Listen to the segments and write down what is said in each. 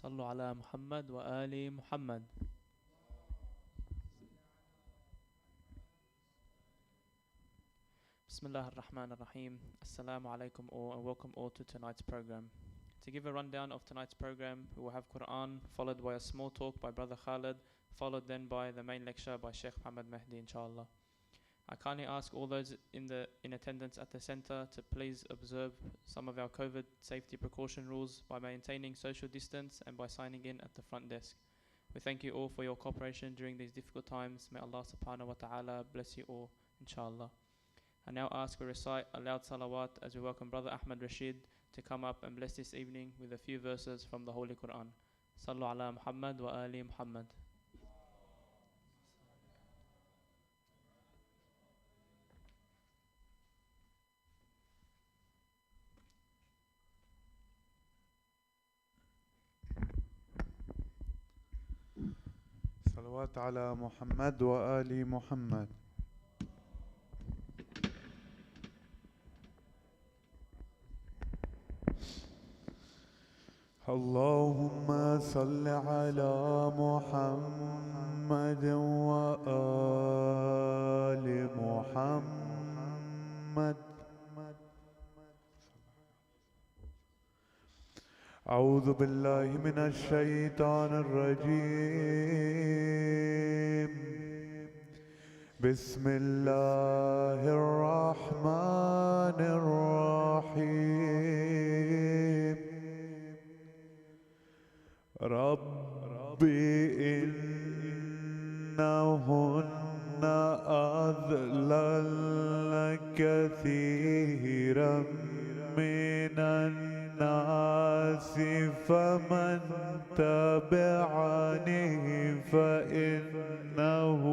صلوا على محمد وآل محمد. Bismillah ar-Rahman ar-Rahim. Assalamu alaikum all and welcome all to tonight's program. To give a rundown of tonight's program, we will have Quran followed by a small talk by Br Khalid, followed then by the main lecture by Sheikh Mohammed Mehdi, inshallah. I kindly ask all those in attendance at the center to please observe some of our COVID safety precaution rules by maintaining social distance and by signing in at the front desk. We thank you all for your cooperation during these difficult times. May Allah subhanahu wa ta'ala bless you all, inshallah. I now ask we recite a loud salawat as we welcome Brother Ahmed Rashid to come up and bless this evening with a few verses from the Holy Quran. Sallu ala Muhammad wa ali Muhammad. صلوات على محمد وآل محمد. اللهم صل على محمد وآل محمد. أعوذ بالله من الشيطان الرجيم. بسم الله الرحمن الرحيم. ربي إنهن أضللن كثيرا من الناس فمن تبعني فإنه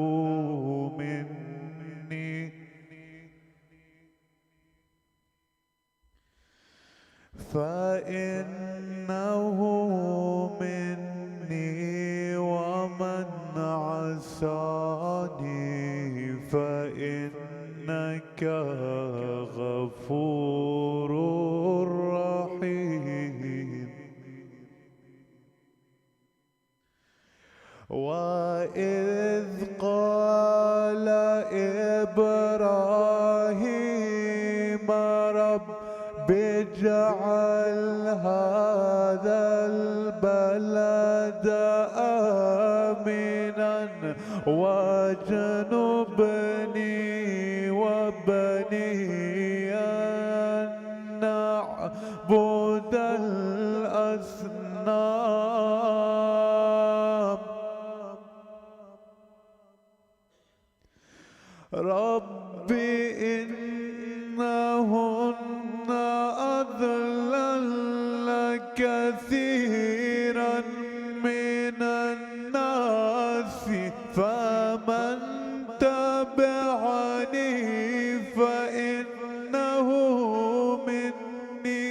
مني ومن عصاني فإنك غفور رحيم. وإذ قال إبراهيم رب اجعل هذا البلد آمنا واجنبني وبني أن نعبد الأصنام. ربي إنهن أضللن كثيرا من الناس فمن تبعني فإنه مني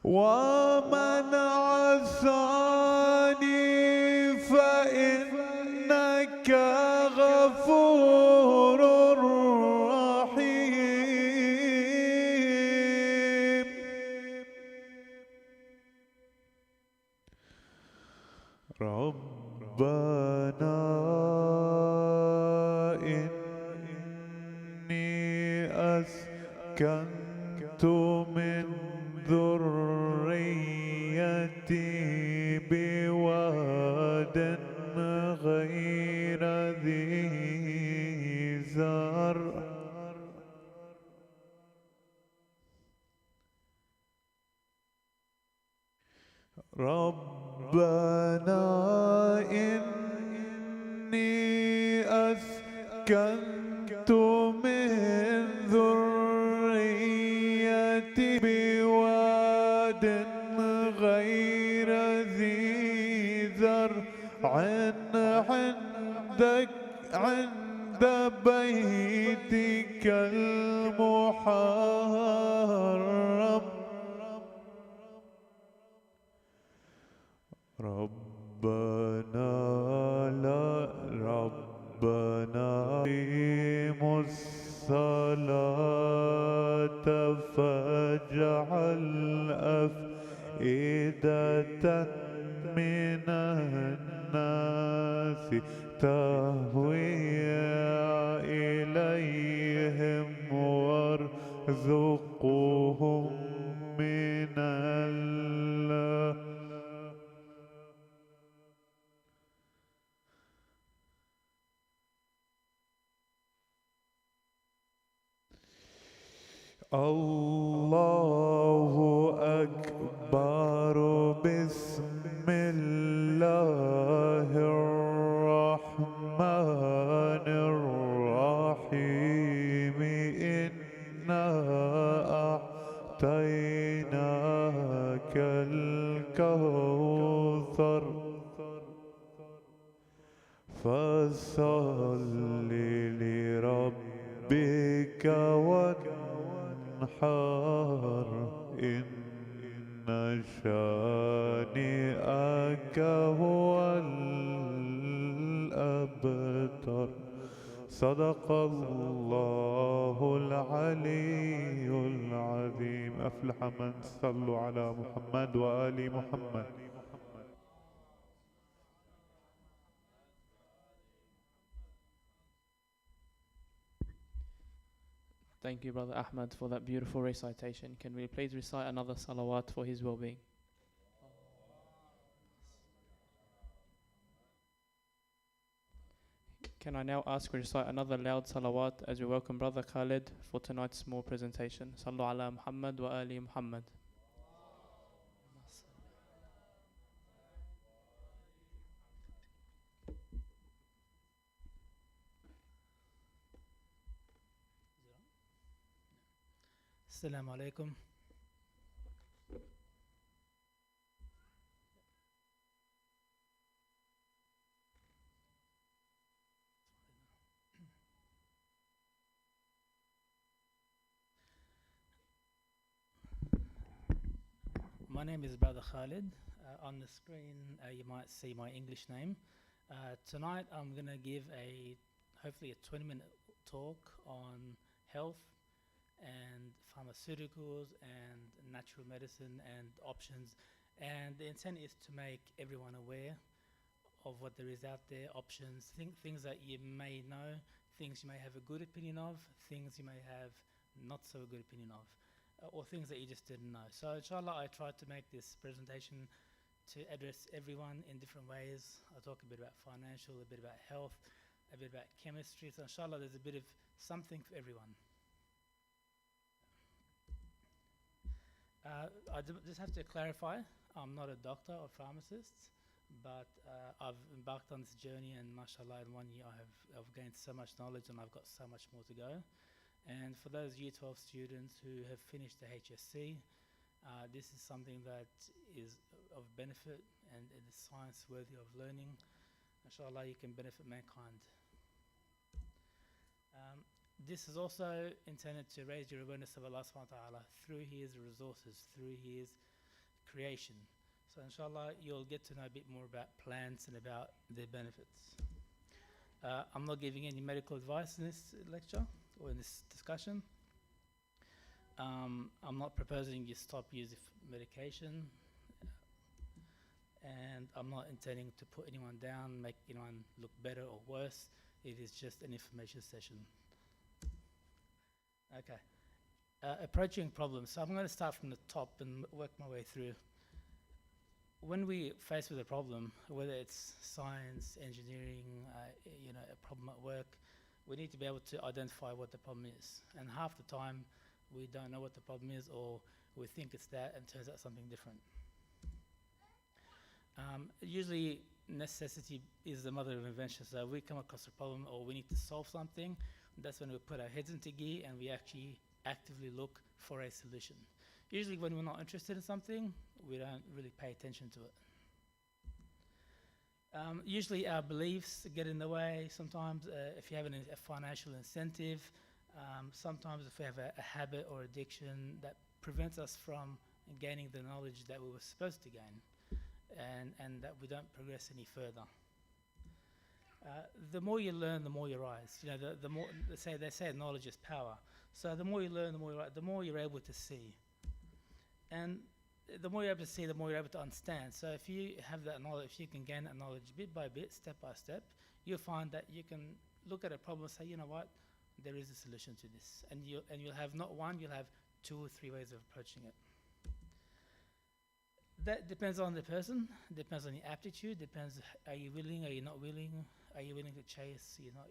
ومن عصاني فإنك غفور رحيم. ربنا إني أسكنت من ذريتي بواد غير ذي زرع ربنا إني أسكنت من ذريتي بواد غير ذي زرع عند بيتك المحرم. ربنا الصلاة فاجعل أفئدة من الناس تهوي إليهم وارزقهم من الله أكبر بسم الله الرحمن الرحيم إنا أعطيناك الكوثر فصل لربك وانحر إن شانئك هو الأبتر صدق الله العلي العظيم أفلح من صلوا على محمد وآل محمد. Thank you, Brother Ahmad, for that beautiful recitation. Can we please recite another salawat for his well-being? Can I now ask to recite another loud salawat as we welcome Brother Khalid for tonight's small presentation. Sallu ala Muhammad wa ali Muhammad. Assalamu alaikum. My name is Br Khalid. On the screen, you might see my English name. Tonight, I'm going to give hopefully a 20-minute talk on health and pharmaceuticals and natural medicine and options. And the intent is to make everyone aware of what there is out there, options, things that you may know, things you may have a good opinion of, things you may have not so good opinion of, or things that you just didn't know. So inshallah, I tried to make this presentation to address everyone in different ways. I'll talk a bit about financial, a bit about health, a bit about chemistry. So inshallah, there's a bit of something for everyone. I just have to clarify, I'm not a doctor or pharmacist, but I've embarked on this journey, and mashallah, in 1 year I've gained so much knowledge, and I've got so much more to go. And for those Year 12 students who have finished the HSC, this is something that is of benefit and it is science worthy of learning. Inshallah, you can benefit mankind. This is also intended to raise your awareness of Allah subhanahu wa ta'ala through His resources, through His creation. So inshallah, you'll get to know a bit more about plants and about their benefits. I'm not giving any medical advice in this lecture or in this discussion. I'm not proposing you stop using medication, and I'm not intending to put anyone down, make anyone look better or worse. It is just an information session. Okay, approaching problems. So I'm going to start from the top and work my way through. When we face with a problem, whether it's science, engineering, a problem at work, we need to be able to identify what the problem is. And half the time, we don't know what the problem is, or we think it's that and it turns out something different. Usually, necessity is the mother of invention. So we come across a problem or we need to solve something, that's when we put our heads into gear and we actually actively look for a solution. Usually when we're not interested in something, we don't really pay attention to it. Usually our beliefs get in the way. Sometimes if you have a financial incentive, sometimes if we have a habit or addiction that prevents us from gaining the knowledge that we were supposed to gain, and that we don't progress any further. The more you learn, the more you rise. You know, the more they say knowledge is power. So the more you learn, the more you're able to see, and the more you're able to see, the more you're able to understand. So if you have that knowledge, if you can gain that knowledge bit by bit, step by step, you'll find that you can look at a problem and say, you know what, there is a solution to this, and you'll have not one, you'll have 2 or 3 ways of approaching it. That depends on the person, depends on your aptitude, depends, are you willing, are you not willing, are you willing to chase, you're not,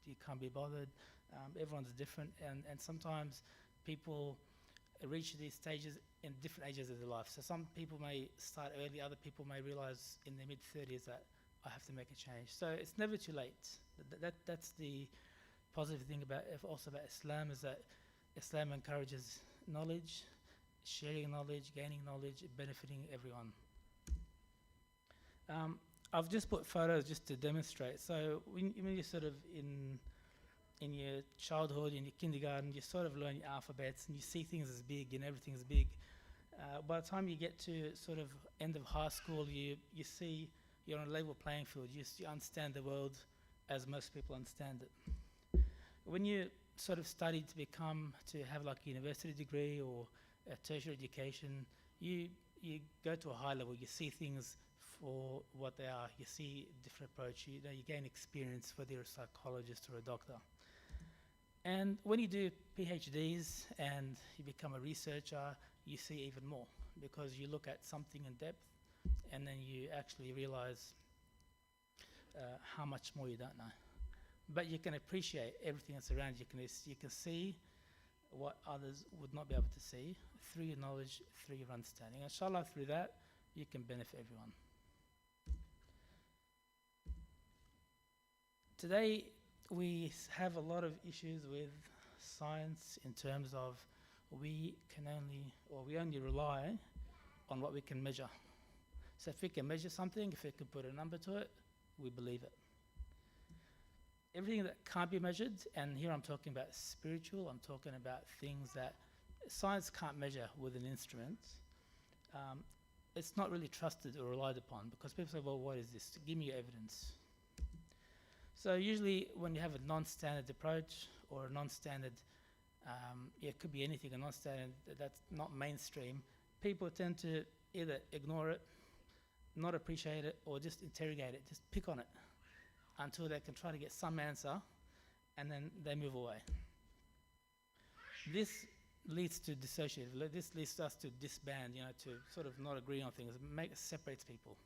you can't be bothered. Everyone's different, and sometimes people reach these stages in different ages of their life. So some people may start early, other people may realize in their mid-30s that I have to make a change. So it's never too late. That's the positive thing about Islam, is that Islam encourages knowledge, sharing knowledge, gaining knowledge, benefiting everyone. I've just put photos just to demonstrate. So when you're sort of in your childhood, in your kindergarten, you sort of learn your alphabets and you see things as big and everything's big. By the time you get to sort of end of high school, you see you're on a level playing field. You understand the world as most people understand it. When you sort of study to have like a university degree or a tertiary education, you go to a high level. You see things for what they are. You see a different approach. You gain experience, whether you're a psychologist or a doctor. And when you do PhDs and you become a researcher, you see even more, because you look at something in depth and then you actually realize how much more you don't know. But you can appreciate everything that's around you. You can see what others would not be able to see through your knowledge, through your understanding. Inshallah, through that, you can benefit everyone. Today, we have a lot of issues with science in terms of we only rely on what we can measure. So if we can measure something, if we can put a number to it, we believe it. Everything that can't be measured, and here I'm talking about spiritual, I'm talking about things that science can't measure with an instrument, it's not really trusted or relied upon, because people say, well, what is this? Give me your evidence. So usually when you have a non-standard approach or a non-standard, it could be anything, a non-standard that's not mainstream, people tend to either ignore it, not appreciate it, or just interrogate it, just pick on it until they can try to get some answer, and then they move away. This leads to dissociative. This leads us to disband, to sort of not agree on things. Separates people.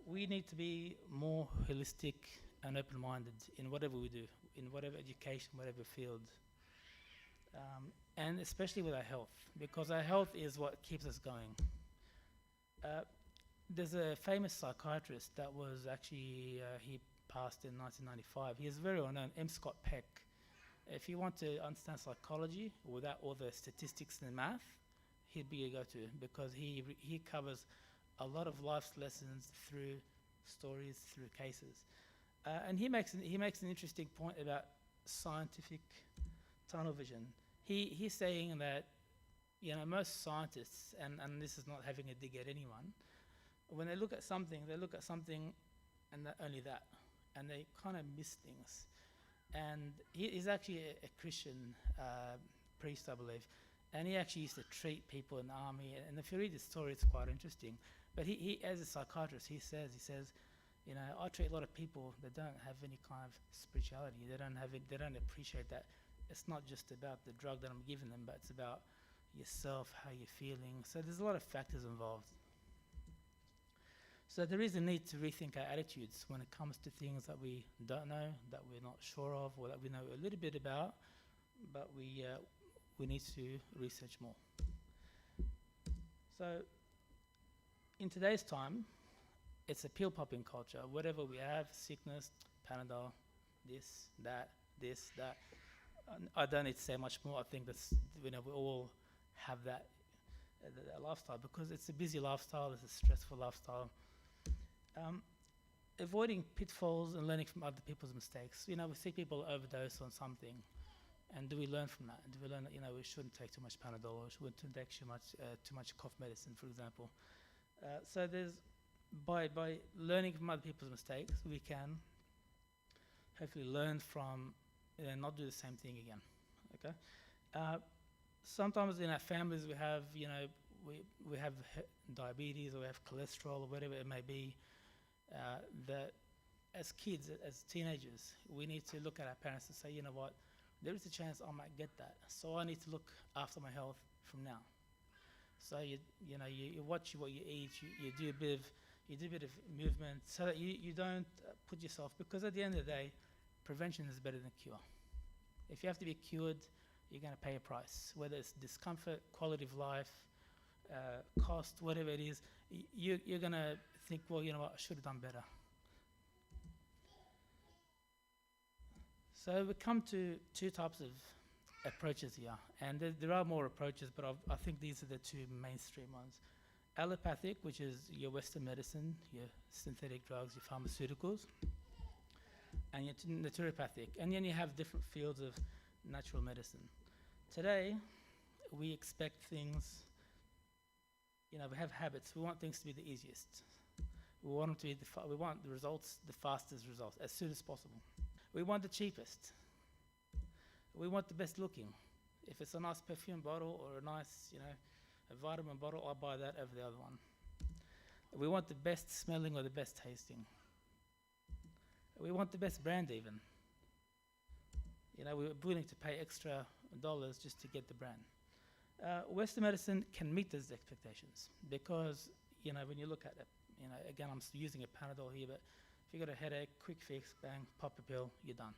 We need to be more holistic and open-minded in whatever we do, in whatever education, whatever field, and especially with our health, because our health is what keeps us going. There's a famous psychiatrist that was actually, he passed in 1995. He is very well known, M. Scott Peck. If you want to understand psychology without all the statistics and math, he'd be your go-to, because he covers a lot of life's lessons through stories, through cases. And he makes an interesting point about scientific tunnel vision. He's saying that, most scientists, and this is not having a dig at anyone, when they look at something and only that, and they kind of miss things. And he's actually a Christian priest, I believe, and he actually used to treat people in the army. And if you read his story, it's quite interesting. But he as a psychiatrist, he says, I treat a lot of people that don't have any kind of spirituality. They don't appreciate that. It's not just about the drug that I'm giving them, but it's about yourself, how you're feeling. So there's a lot of factors involved. So there is a need to rethink our attitudes when it comes to things that we don't know, that we're not sure of, or that we know a little bit about, but we need to research more. So in today's time, it's a pill-popping culture. Whatever we have, sickness, Panadol, this, that. I don't need to say much more. I think that's, we all have that lifestyle, because it's a busy lifestyle, it's a stressful lifestyle. Avoiding pitfalls and learning from other people's mistakes. We see people overdose on something, and do we learn from that? Do we learn that we shouldn't take too much Panadol, or shouldn't take too much cough medicine, for example? So there's by learning from other people's mistakes, we can hopefully learn from and not do the same thing again. Okay. Sometimes in our families we have, we have diabetes or we have cholesterol or whatever it may be. That as kids, as teenagers, we need to look at our parents and say, you know what, there is a chance I might get that, so I need to look after my health from now. So you watch what you eat, you do a bit of movement, so that you don't put yourself, because at the end of the day, prevention is better than cure. If you have to be cured, you're going to pay a price, whether it's discomfort, quality of life, cost, whatever it is. You're going to think, well, you know what, I should have done better. So we come to two types of approaches here, and there are more approaches, but I think these are the two mainstream ones. Allopathic, which is your Western medicine, your synthetic drugs, your pharmaceuticals, and your naturopathic, and then you have different fields of natural medicine. Today, we expect things, we have habits. We want things to be the easiest. We want them to be we want the results, the fastest results, as soon as possible. We want the cheapest. We want the best looking. If it's a nice perfume bottle or a nice, a vitamin bottle, I'll buy that over the other one. We want the best smelling or the best tasting. We want the best brand even. We're willing to pay extra dollars just to get the brand. Western medicine can meet those expectations because, when you look at it, again, I'm using a Panadol here, but if you got a headache, quick fix, bang, pop a pill, you're done.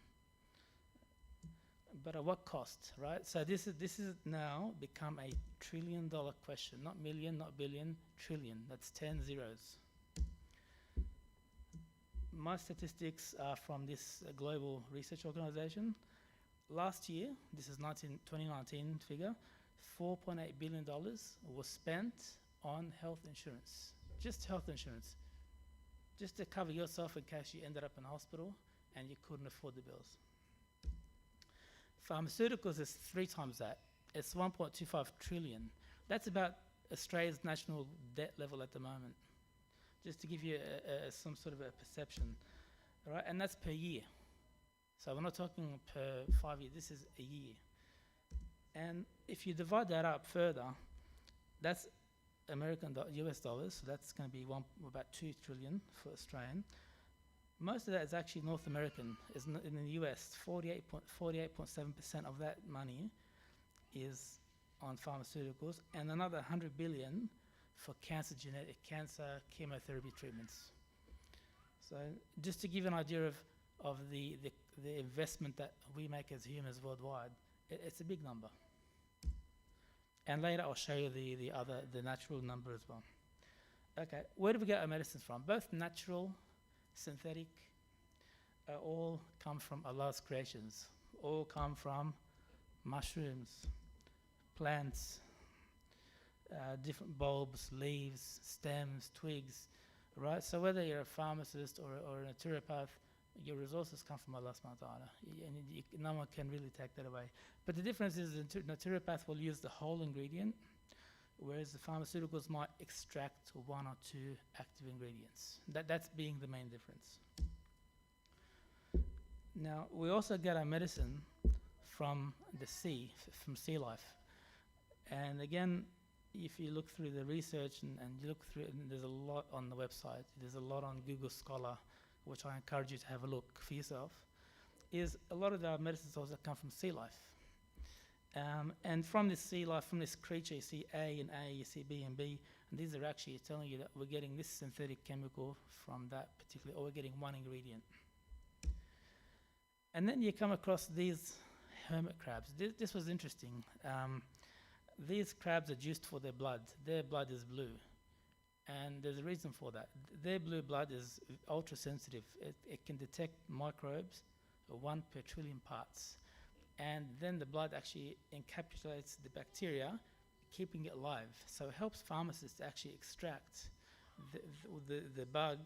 But at what cost, right? So this is now become a $1 trillion question, not million, not billion, trillion. That's 10 zeros. My statistics are from this global research organization. Last year, this is 2019 figure, $4.8 billion was spent on health insurance, just health insurance, just to cover yourself in case you ended up in hospital and you couldn't afford the bills. Pharmaceuticals is 3 times that. It's 1.25 trillion. That's about Australia's national debt level at the moment, just to give you some sort of a perception, right? And that's per year. So we're not talking per 5 years, this is a year. And if you divide that up further, that's US dollars, so that's going to be about 2 trillion for Australian. Most of that is actually North American. In the US, 48.7% of that money is on pharmaceuticals, and another 100 billion for genetic cancer, chemotherapy treatments. So just to give you an idea of the investment that we make as humans worldwide, it's a big number. And later I'll show you the natural number as well. Okay, where do we get our medicines from? Both natural, synthetic, all come from Allah's creations. All come from mushrooms, plants, different bulbs, leaves, stems, twigs, right? So whether you're a pharmacist or a naturopath, your resources come from Allah subhanahu wa ta'ala, and no one can really take that away. But the difference is the naturopath will use the whole ingredient, whereas the pharmaceuticals might extract 1 or 2 active ingredients. That's being the main difference. Now, we also get our medicine from the sea, from sea life. And again, if you look through the research and you look through it, and there's a lot on the website, there's a lot on Google Scholar, which I encourage you to have a look for yourself, is a lot of our medicines also come from sea life. And from this sea life, from this creature, you see A and A, you see B and B, and these are actually telling you that we're getting this synthetic chemical from that particular, or we're getting one ingredient. And then you come across these hermit crabs. This was interesting. These crabs are juiced for their blood. Their blood is blue. And there's a reason for that. Their blue blood is ultra sensitive. It can detect microbes, 1 per trillion parts. And then the blood actually encapsulates the bacteria, keeping it alive. So it helps pharmacists to actually extract the bug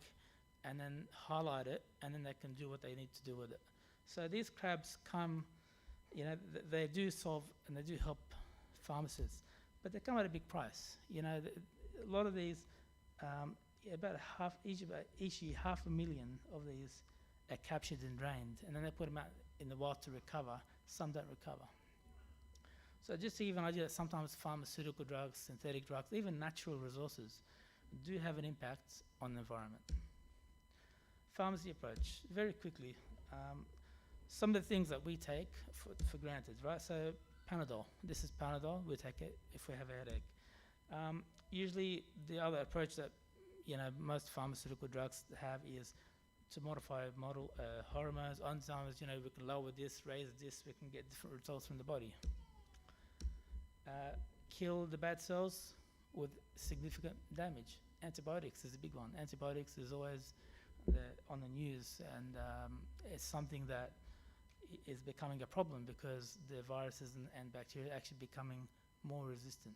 and then highlight it, and then they can do what they need to do with it. So these crabs come, they do solve and they do help pharmacists, but they come at a big price. A lot of these, about each year, 500,000 of these are captured and drained, and then they put them out in the wild to recover. Some don't recover. So just to give an idea that sometimes pharmaceutical drugs, synthetic drugs, even natural resources do have an impact on the environment. Pharmacy approach, very quickly. Some of the things that we take for granted, right? So Panadol, this is Panadol, we take it if we have a headache. Usually the other approach that most pharmaceutical drugs have is to modify hormones, enzymes, we can lower this, raise this, we can get different results from the body. Kill the bad cells with significant damage. Antibiotics is a big one. Antibiotics is always on the news, and it's something that is becoming a problem because the viruses and bacteria are actually becoming more resistant.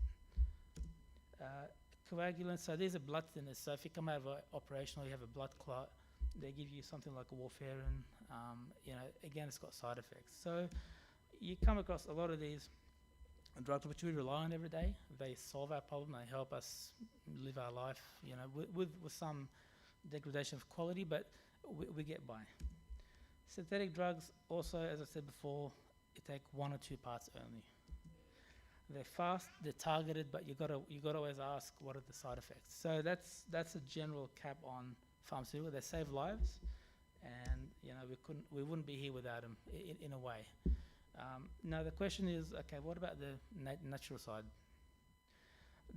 Coagulants, so these are blood thinners. So if you come out of an operation or you have a blood clot, they give you something like a warfarin. Again, it's got side effects. So you come across a lot of these drugs which we rely on every day. They solve our problem. They help us live our life, with some degradation of quality, but we get by. Synthetic drugs also, as I said before, you take one or two parts only. They're fast, they're targeted, but you gotta always ask what are the side effects. So that's a general cap on pharmaceuticals. They save lives, and we wouldn't be here without them in a way. Now the question is, okay, what about the natural side?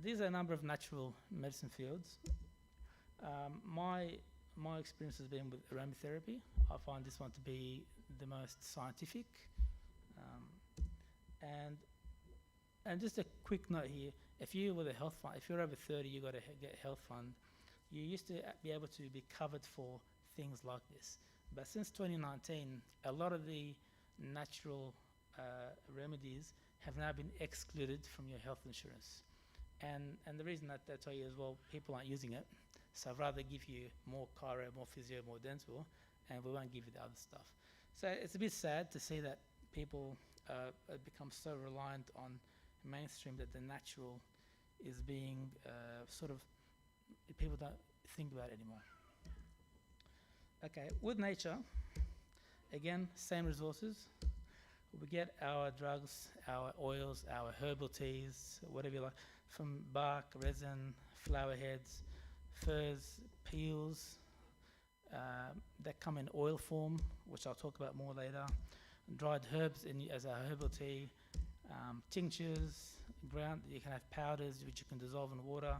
These are a number of natural medicine fields. My experience has been with aromatherapy. I find this one to be the most scientific. And just a quick note here, if you with a health fund, if you're over 30, you've got to get a health fund. You used to be able to be covered for things like this. But since 2019, a lot of the natural remedies have now been excluded from your health insurance. And the reason that I tell you is, well, people aren't using it. So I'd rather give you more chiro, more physio, more dental, and we won't give you the other stuff. So it's a bit sad to see that people become so reliant on mainstream that the natural is being people don't think about it anymore. Okay, with nature, again, same resources. We get our drugs, our oils, our herbal teas, whatever you like, from bark, resin, flower heads, furs, peels, that come in oil form, which I'll talk about more later, dried herbs as a herbal tea, tinctures, ground. You can have powders which you can dissolve in water.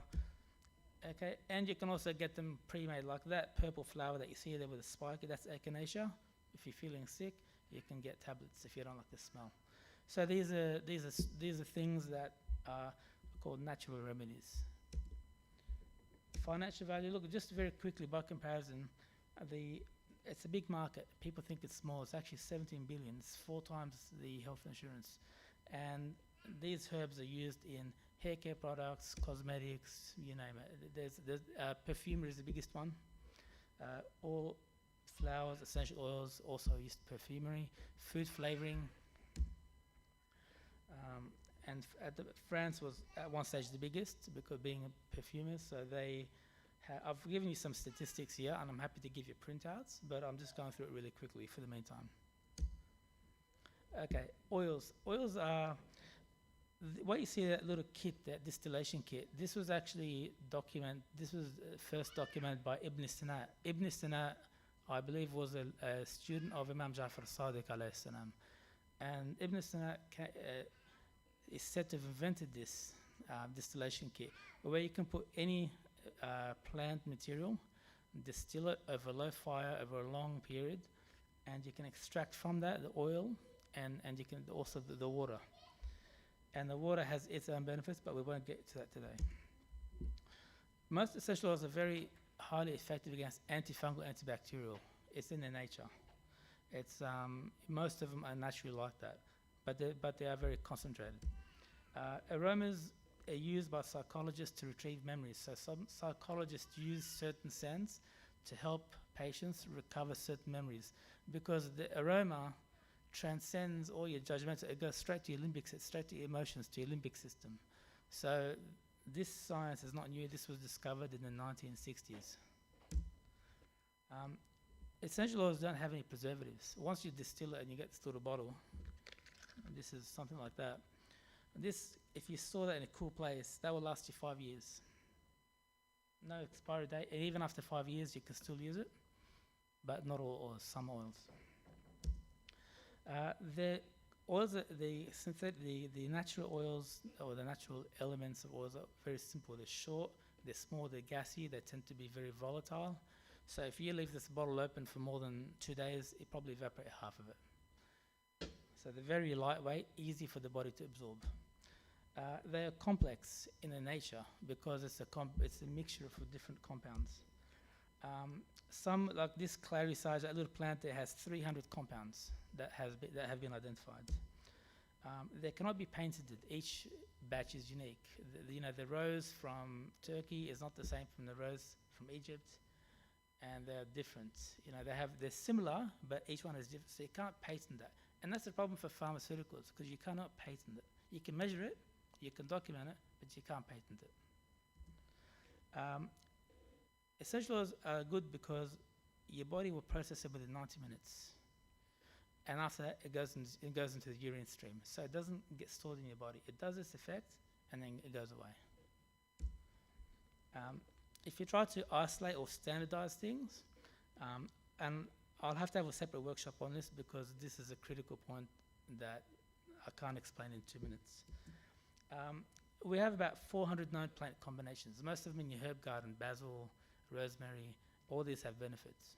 Okay, and you can also get them pre-made, like that purple flower that you see there with a spike. That's echinacea. If you're feeling sick, you can get tablets if you don't like the smell. So these are things that are called natural remedies. Financial value. Look, just very quickly by comparison, it's a big market. People think it's small. It's actually 17 billion. It's 4 times the health insurance. And these herbs are used in hair care products, cosmetics, you name it. There's perfumery is the biggest one. All flowers, essential oils, also used perfumery, food flavoring. And France was at one stage the biggest because being a perfumist, so they I've given you some statistics here, and I'm happy to give you printouts, but I'm just going through it really quickly for the meantime. Okay, oils. Oils are, what you see, that little kit, that distillation kit, this was actually first documented by Ibn Sina. Ibn Sina, I believe, was a student of Imam Ja'far Sadiq alayhi salam. And Ibn Sina is said to have invented this distillation kit, where you can put any plant material, distill it over low fire over a long period, and you can extract from that the oil and you can also the water. And the water has its own benefits, but we won't get to that today. Most essential oils are very highly effective against antifungal, antibacterial. It's in their nature. It's most of them are naturally like that, but they are very concentrated. Aromas are used by psychologists to retrieve memories. So some psychologists use certain scents to help patients recover certain memories, because the aroma transcends all your judgments. It goes straight to your limbic system, straight to your emotions, to your limbic system. So this science is not new. This was discovered in the 1960s. Essential oils don't have any preservatives. Once you distill it and you get this little bottle, this is something like that. This, if you store that in a cool place, that will last you 5 years. No expiry date, and even after 5 years, you can still use it, but not all oils, some oils. The oils, the natural oils or the natural elements of oils are very simple. They're short, they're small, they're gassy, they tend to be very volatile. So if you leave this bottle open for more than 2 days, it probably evaporates half of it. So they're very lightweight, easy for the body to absorb. They are complex in their nature because it's a mixture of different compounds. Some, like this claricide, that little plant there has 300 compounds that have been identified. They cannot be patented. Each batch is unique. The rose from Turkey is not the same from the rose from Egypt, and they're different. They're similar, but each one is different. So you can't patent that, and that's the problem for pharmaceuticals because you cannot patent it. You can measure it, you can document it, but you can't patent it. Essential oils are good because your body will process it within 90 minutes. And after that, it goes into the urine stream. So it doesn't get stored in your body. It does its effect, and then it goes away. If you try to isolate or standardize things, and I'll have to have a separate workshop on this because this is a critical point that I can't explain in 2 minutes. We have about 400 known plant combinations, most of them in your herb garden: basil, rosemary. All these have benefits.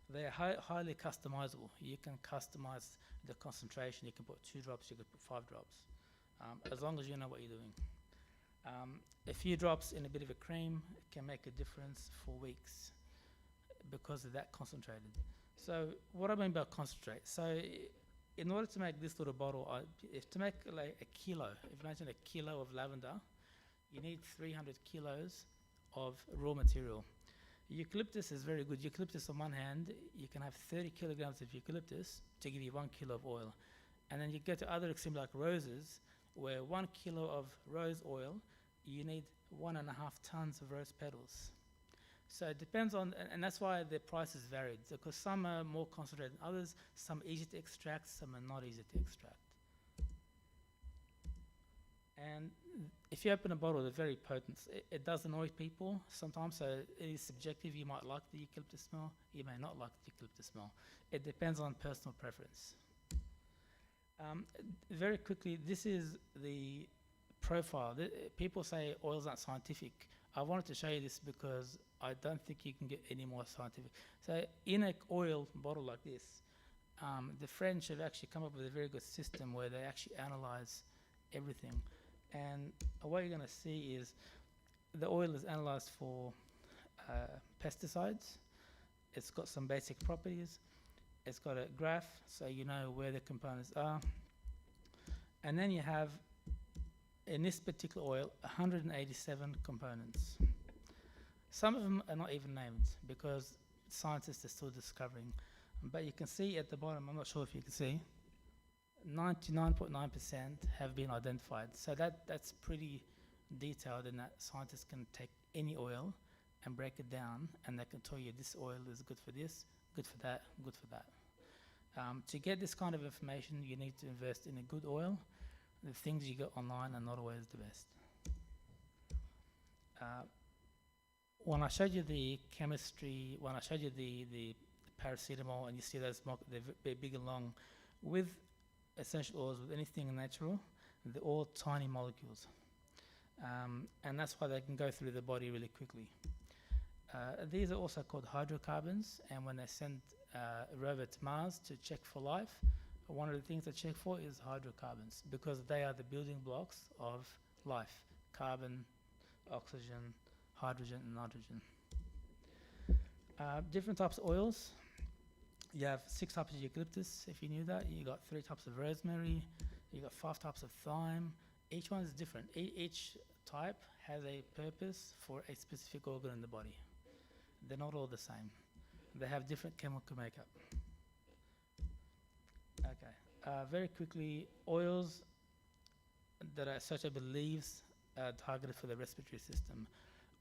They are highly customizable. You can customize the concentration. You can put 2 drops, you can put 5 drops, as long as you know what you're doing. A few drops in a bit of a cream can make a difference for weeks because of that concentrated. So what I mean by concentrate, so in order to make this little bottle, to make like a kilo, if you imagine a kilo of lavender, you need 300 kilos of raw material. Eucalyptus is very good. Eucalyptus on one hand, you can have 30 kilograms of eucalyptus to give you 1 kilo of oil. And then you get to other extremes like roses, where 1 kilo of rose oil, you need 1.5 tons of rose petals. So it depends on, and that's why the prices varied, because some are more concentrated than others, some are easy to extract, some are not easy to extract. And if you open a bottle, they're very potent. It does annoy people sometimes, so it is subjective. You might like the eucalyptus smell, you may not like the eucalyptus smell. It depends on personal preference. Very quickly, this is the profile. People say oils aren't scientific. I wanted to show you this because I don't think you can get any more scientific. So in an oil bottle like this, the French have actually come up with a very good system where they actually analyze everything. And what you're going to see is the oil is analyzed for pesticides. It's got some basic properties. It's got a graph, so you know where the components are. And then you have, in this particular oil, 187 components. Some of them are not even named because scientists are still discovering. But you can see at the bottom, I'm not sure if you can see, 99.9% have been identified. So that's pretty detailed in that scientists can take any oil and break it down, and they can tell you this oil is good for this, good for that, good for that. To get this kind of information, you need to invest in a good oil. The things you get online are not always the best. When I showed you the chemistry, when I showed you the paracetamol, and you see those, they're big and long, with essential oils, with anything natural, they're all tiny molecules. And that's why they can go through the body really quickly. These are also called hydrocarbons, and when they send a rover to Mars to check for life, one of the things they check for is hydrocarbons, because they are the building blocks of life: carbon, oxygen, hydrogen, and nitrogen. Different types of oils. You have 6 types of eucalyptus, if you knew that. You got 3 types of rosemary. You got 5 types of thyme. Each one is different. Each type has a purpose for a specific organ in the body. They're not all the same. They have different chemical makeup. Okay. Very quickly, oils that are associated with leaves targeted for the respiratory system.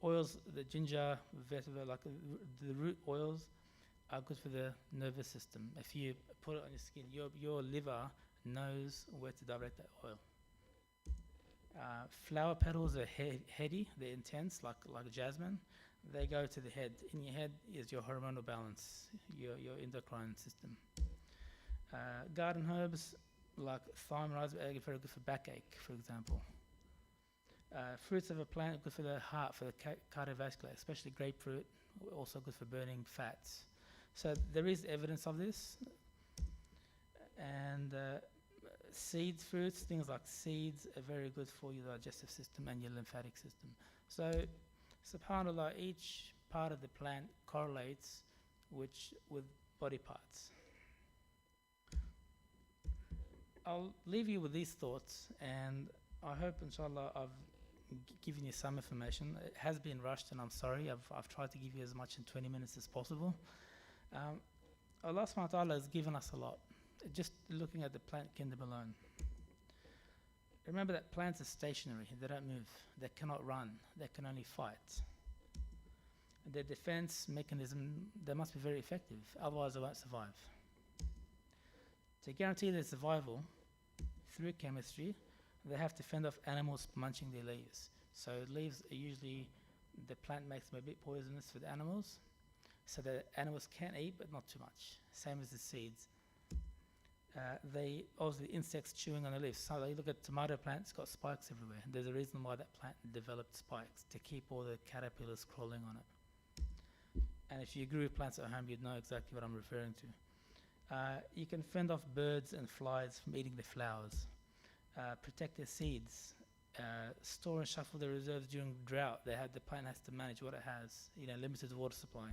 Oils, the ginger, vetiver, like the root oils, are good for the nervous system. If you put it on your skin, your liver knows where to direct that oil. Flower petals are heady, they're intense, like jasmine. They go to the head. In your head is your hormonal balance, your endocrine system. Garden herbs like thyme and raspberry are very good for backache, for example. Fruits of a plant good for the heart, for the cardiovascular, especially grapefruit, also good for burning fats. So there is evidence of this. And seeds, fruits, things like seeds are very good for your digestive system and your lymphatic system. So, subhanAllah, each part of the plant correlates with body parts. I'll leave you with these thoughts, and I hope, inshallah, I've given you some information. It has been rushed, and I'm sorry. I've tried to give you as much in 20 minutes as possible. Allah subhanahu wa ta'ala has given us a lot, just looking at the plant kingdom alone. Remember that plants are stationary, they don't move, they cannot run, they can only fight. Their defense mechanism, they must be very effective, otherwise they won't survive. To guarantee their survival through chemistry, they have to fend off animals munching their leaves. So leaves are usually, the plant makes them a bit poisonous for the animals, so the animals can eat, but not too much. Same as the seeds. The insects chewing on the leaves. So you look at tomato plant, it's got spikes everywhere. There's a reason why that plant developed spikes, to keep all the caterpillars crawling on it. And if you grew plants at home, you'd know exactly what I'm referring to. You can fend off birds and flies from eating the flowers. Protect their seeds. Store and shuffle the reserves during drought. The plant has to manage what it has, limited water supply.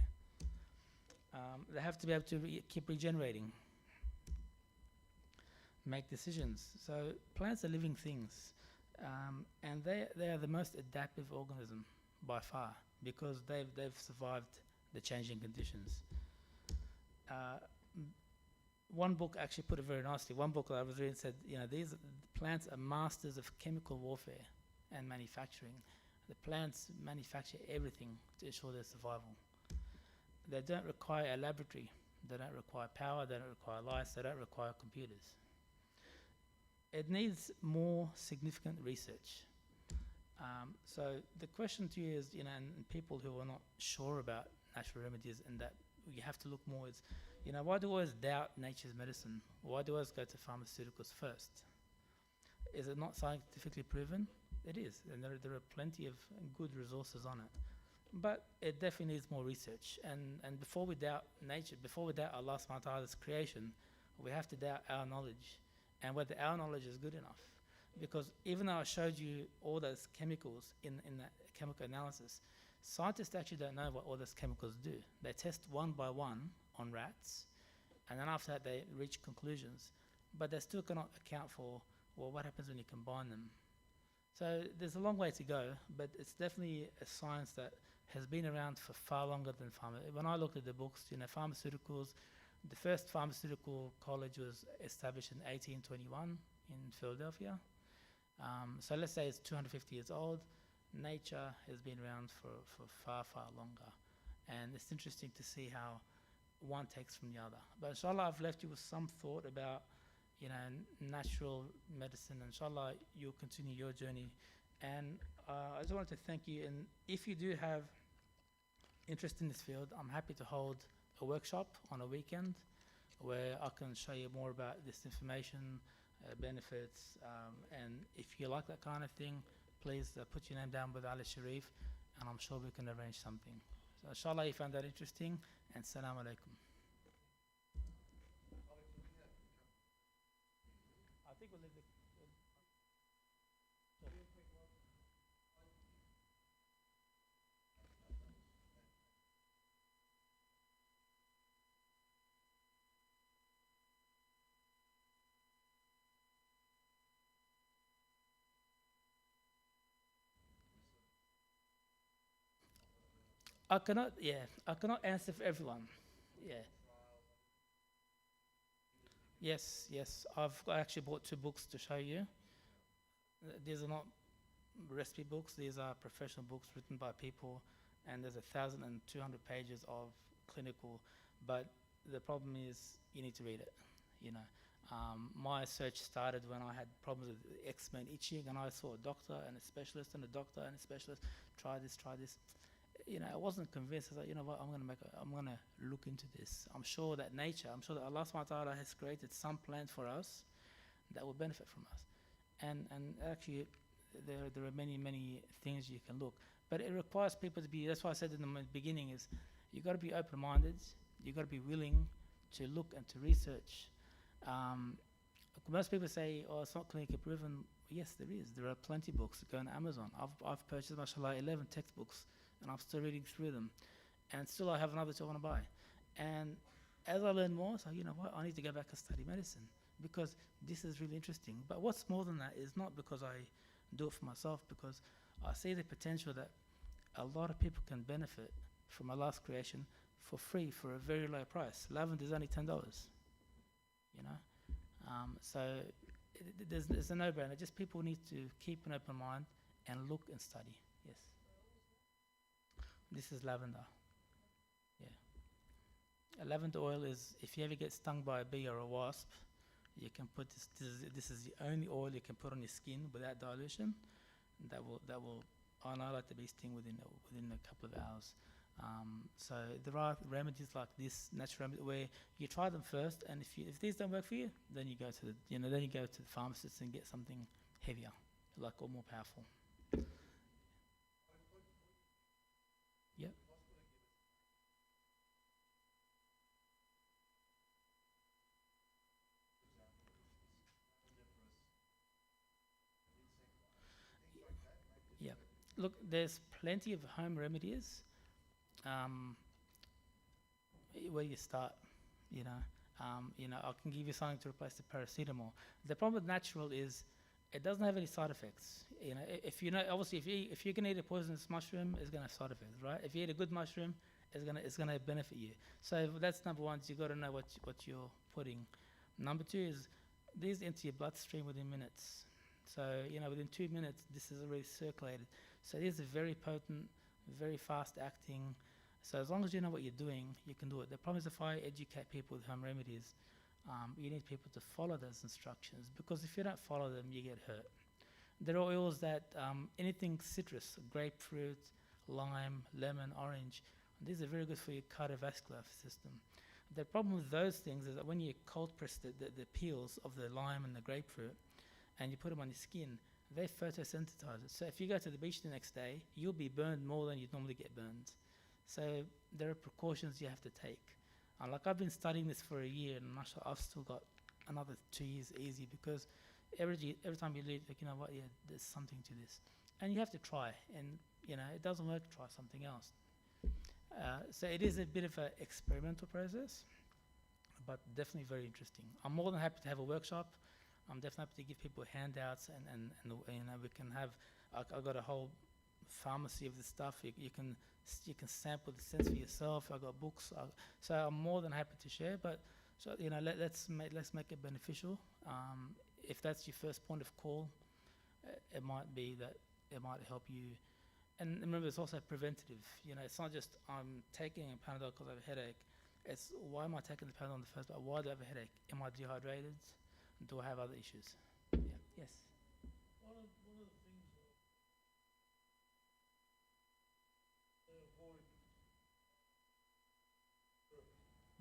They have to be able to keep regenerating. Make decisions. So plants are living things, and they are the most adaptive organism by far, because they've survived the changing conditions. One book actually put it very nicely. One book that I was reading said, these plants are masters of chemical warfare and manufacturing. The plants manufacture everything to ensure their survival. They don't require a laboratory. They don't require power. They don't require lights. They don't require computers. It needs more significant research. So the question to you is, and people who are not sure about natural remedies, and that you have to look more is, why do we always doubt nature's medicine? Why do we always go to pharmaceuticals first? Is it not scientifically proven? It is, and there are plenty of good resources on it. But it definitely needs more research. And before we doubt nature, before we doubt Allah subhanahu wa ta'ala's creation, we have to doubt our knowledge, and whether our knowledge is good enough. Because even though I showed you all those chemicals in that chemical analysis, scientists actually don't know what all those chemicals do. They test one by one on rats, and then after that they reach conclusions. But they still cannot account for, what happens when you combine them. So there's a long way to go, but it's definitely a science that has been around for far longer than When I looked at the books, pharmaceuticals, the first pharmaceutical college was established in 1821 in Philadelphia. So let's say it's 250 years old. Nature has been around for far, far longer. And it's interesting to see how one takes from the other. But inshallah, I've left you with some thought about, natural medicine. Inshallah, you'll continue your journey. And I just wanted to thank you. And if you do have interest in this field, I'm happy to hold a workshop on a weekend where I can show you more about this information, benefits, and if you like that kind of thing, please put your name down with Ali Sharif, and I'm sure we can arrange something. So inshallah you found that interesting, and salam alaikum. I think we'll leave the I cannot answer for everyone. Yeah. Yes, I've actually bought 2 books to show you. These are not recipe books. These are professional books written by people, and there's 1,200 pages of clinical. But the problem is you need to read it. You know, my search started when I had problems with eczema and itching, and I saw a doctor and a specialist and a doctor and a specialist. Try this, try this. You know, I wasn't convinced. I was like, you know what, I'm gonna look into this. I'm sure that I'm sure that Allah subhanahu wa ta'ala has created some plant for us that will benefit from us. And actually, there are many things you can look. But it requires people to be, that's why I said in the beginning is, you got to be open-minded, you got to be willing to look and to research. Most people say, oh, it's not clinically proven. Yes, there is. There are plenty of books. Go on Amazon. I've purchased, mashallah, 11 textbooks, and I'm still reading through them. And still I have another two I want to buy. And as I learn more, so you know what, I need to go back and study medicine because this is really interesting. But what's more than that is not because I do it for myself, because I see the potential that a lot of people can benefit from Allah's creation for free for a very low price. Lavender is only $10, you know. So there's a no-brainer. Just people need to keep an open mind and look and study. Yes. This is lavender. Yeah. A lavender oil is, if you ever get stung by a bee or a wasp, you can put this. This is the only oil you can put on your skin without dilution. That will annihilate the bee sting within a couple of hours. So there are remedies like this, natural remedy, where you try them first, and if these don't work for you, then you go to the pharmacist and get something heavier, like or more powerful. Yep. Yeah. Look, there's plenty of home remedies. Where you start, you know, I can give you something to replace the paracetamol. The problem with natural is it doesn't have any side effects. You know, obviously, if you're gonna eat a poisonous mushroom, it's gonna have side effects, right? If you eat a good mushroom, it's gonna benefit you. So that's number one. So you got to know what you're putting. Number two is these enter your bloodstream within minutes. So within 2 minutes, this is already circulated. So these are very potent, very fast acting. So as long as you know what you're doing, you can do it. The problem is if I educate people with home remedies, you need people to follow those instructions, because if you don't follow them, you get hurt. There are oils that, anything citrus, grapefruit, lime, lemon, orange, these are very good for your cardiovascular system. The problem with those things is that when you cold press the peels of the lime and the grapefruit, and you put them on your skin, they photosynthesize it. So if you go to the beach the next day, you'll be burned more than you'd normally get burned. So there are precautions you have to take. Like I've been studying this for a year, and mashallah, I've still got another 2 years easy, because every time you leave, like, you know what, yeah, there's something to this. And you have to try, and it doesn't work, try something else. So it is a bit of an experimental process, but definitely very interesting. I'm more than happy to have a workshop. I'm definitely happy to give people handouts, and we can have. I've got a whole pharmacy of this stuff. You can sample the sense for yourself. I've got books, so I'm more than happy to share. But let's make it beneficial. If that's your first point of call, it might be that it might help you. And remember, it's also preventative. It's not just I'm taking a Panadol because I have a headache. It's why am I taking the Panadol in the first place? Why do I have a headache? Am I dehydrated? Do I have other issues? Yeah. Yes. One of the things they avoid.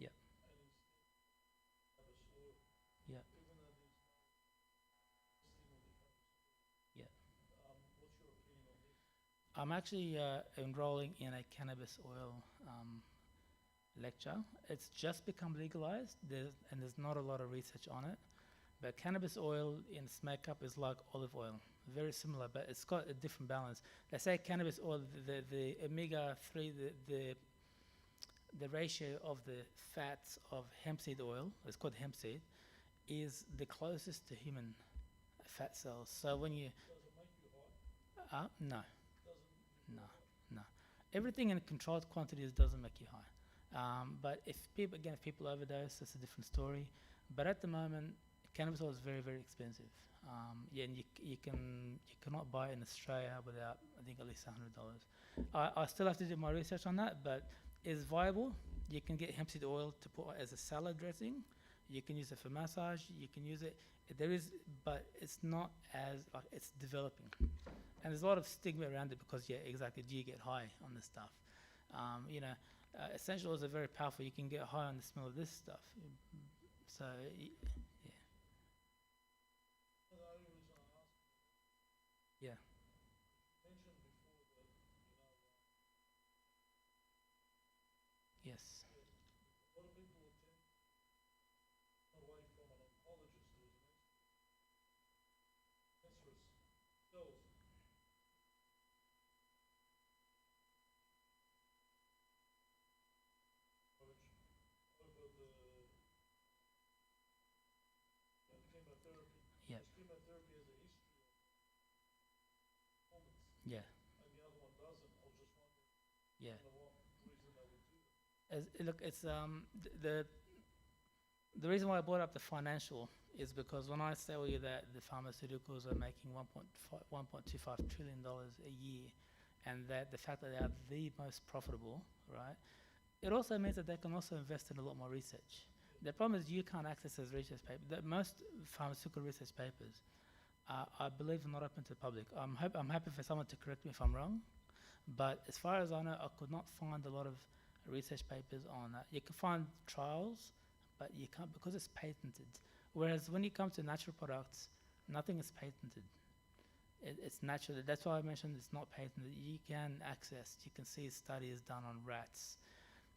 Yeah. And have a soil. Yeah. Even though there's Yeah. what's your opinion on this? I'm actually enrolling in a cannabis oil lecture. It's just become legalized, and there's not a lot of research on it. But cannabis oil in its makeup is like olive oil, very similar, but it's got a different balance. They say cannabis oil, the omega-3, the ratio of the fats of hemp seed oil, it's called hemp seed, is the closest to human fat cells. So when you... Does it make you high? No. Doesn't No. Everything in controlled quantities doesn't make you high. But if people overdose, that's a different story. But at the moment, cannabis oil is very, very expensive. Yeah, and you cannot buy it in Australia without, I think, at least $100. I still have to do my research on that, but it's viable. You can get hemp seed oil to put as a salad dressing. You can use it for massage. You can use it. There is, but it's not as like it's developing, and there's a lot of stigma around it because yeah, exactly. Do you get high on this stuff? You know, essential oils are very powerful. You can get high on the smell of this stuff. So yeah. The only reason I asked, Yeah. you mentioned before that, Yes. a lot of people will tend to run away from an oncologist who is an cancerous cells. Approach over the chemotherapy. Yep. Because chemotherapy has a history of performance, Yeah. and the other one doesn't. I was just wondering, Yeah. what reason they would do that. Look, it's the reason why I brought up the financial is because when I tell you that the pharmaceuticals are making $1.25 trillion a year, and that the fact that they are the most profitable, right? It also means that they can also invest in a lot more research. The problem is you can't access those research papers. Most pharmaceutical research papers, I believe, are not open to the public. I'm happy for someone to correct me if I'm wrong, but as far as I know, I could not find a lot of research papers on that. You can find trials, but you can't because it's patented. Whereas when it comes to natural products, nothing is patented. It's natural. That's why I mentioned it's not patented. You can access, you can see studies done on rats.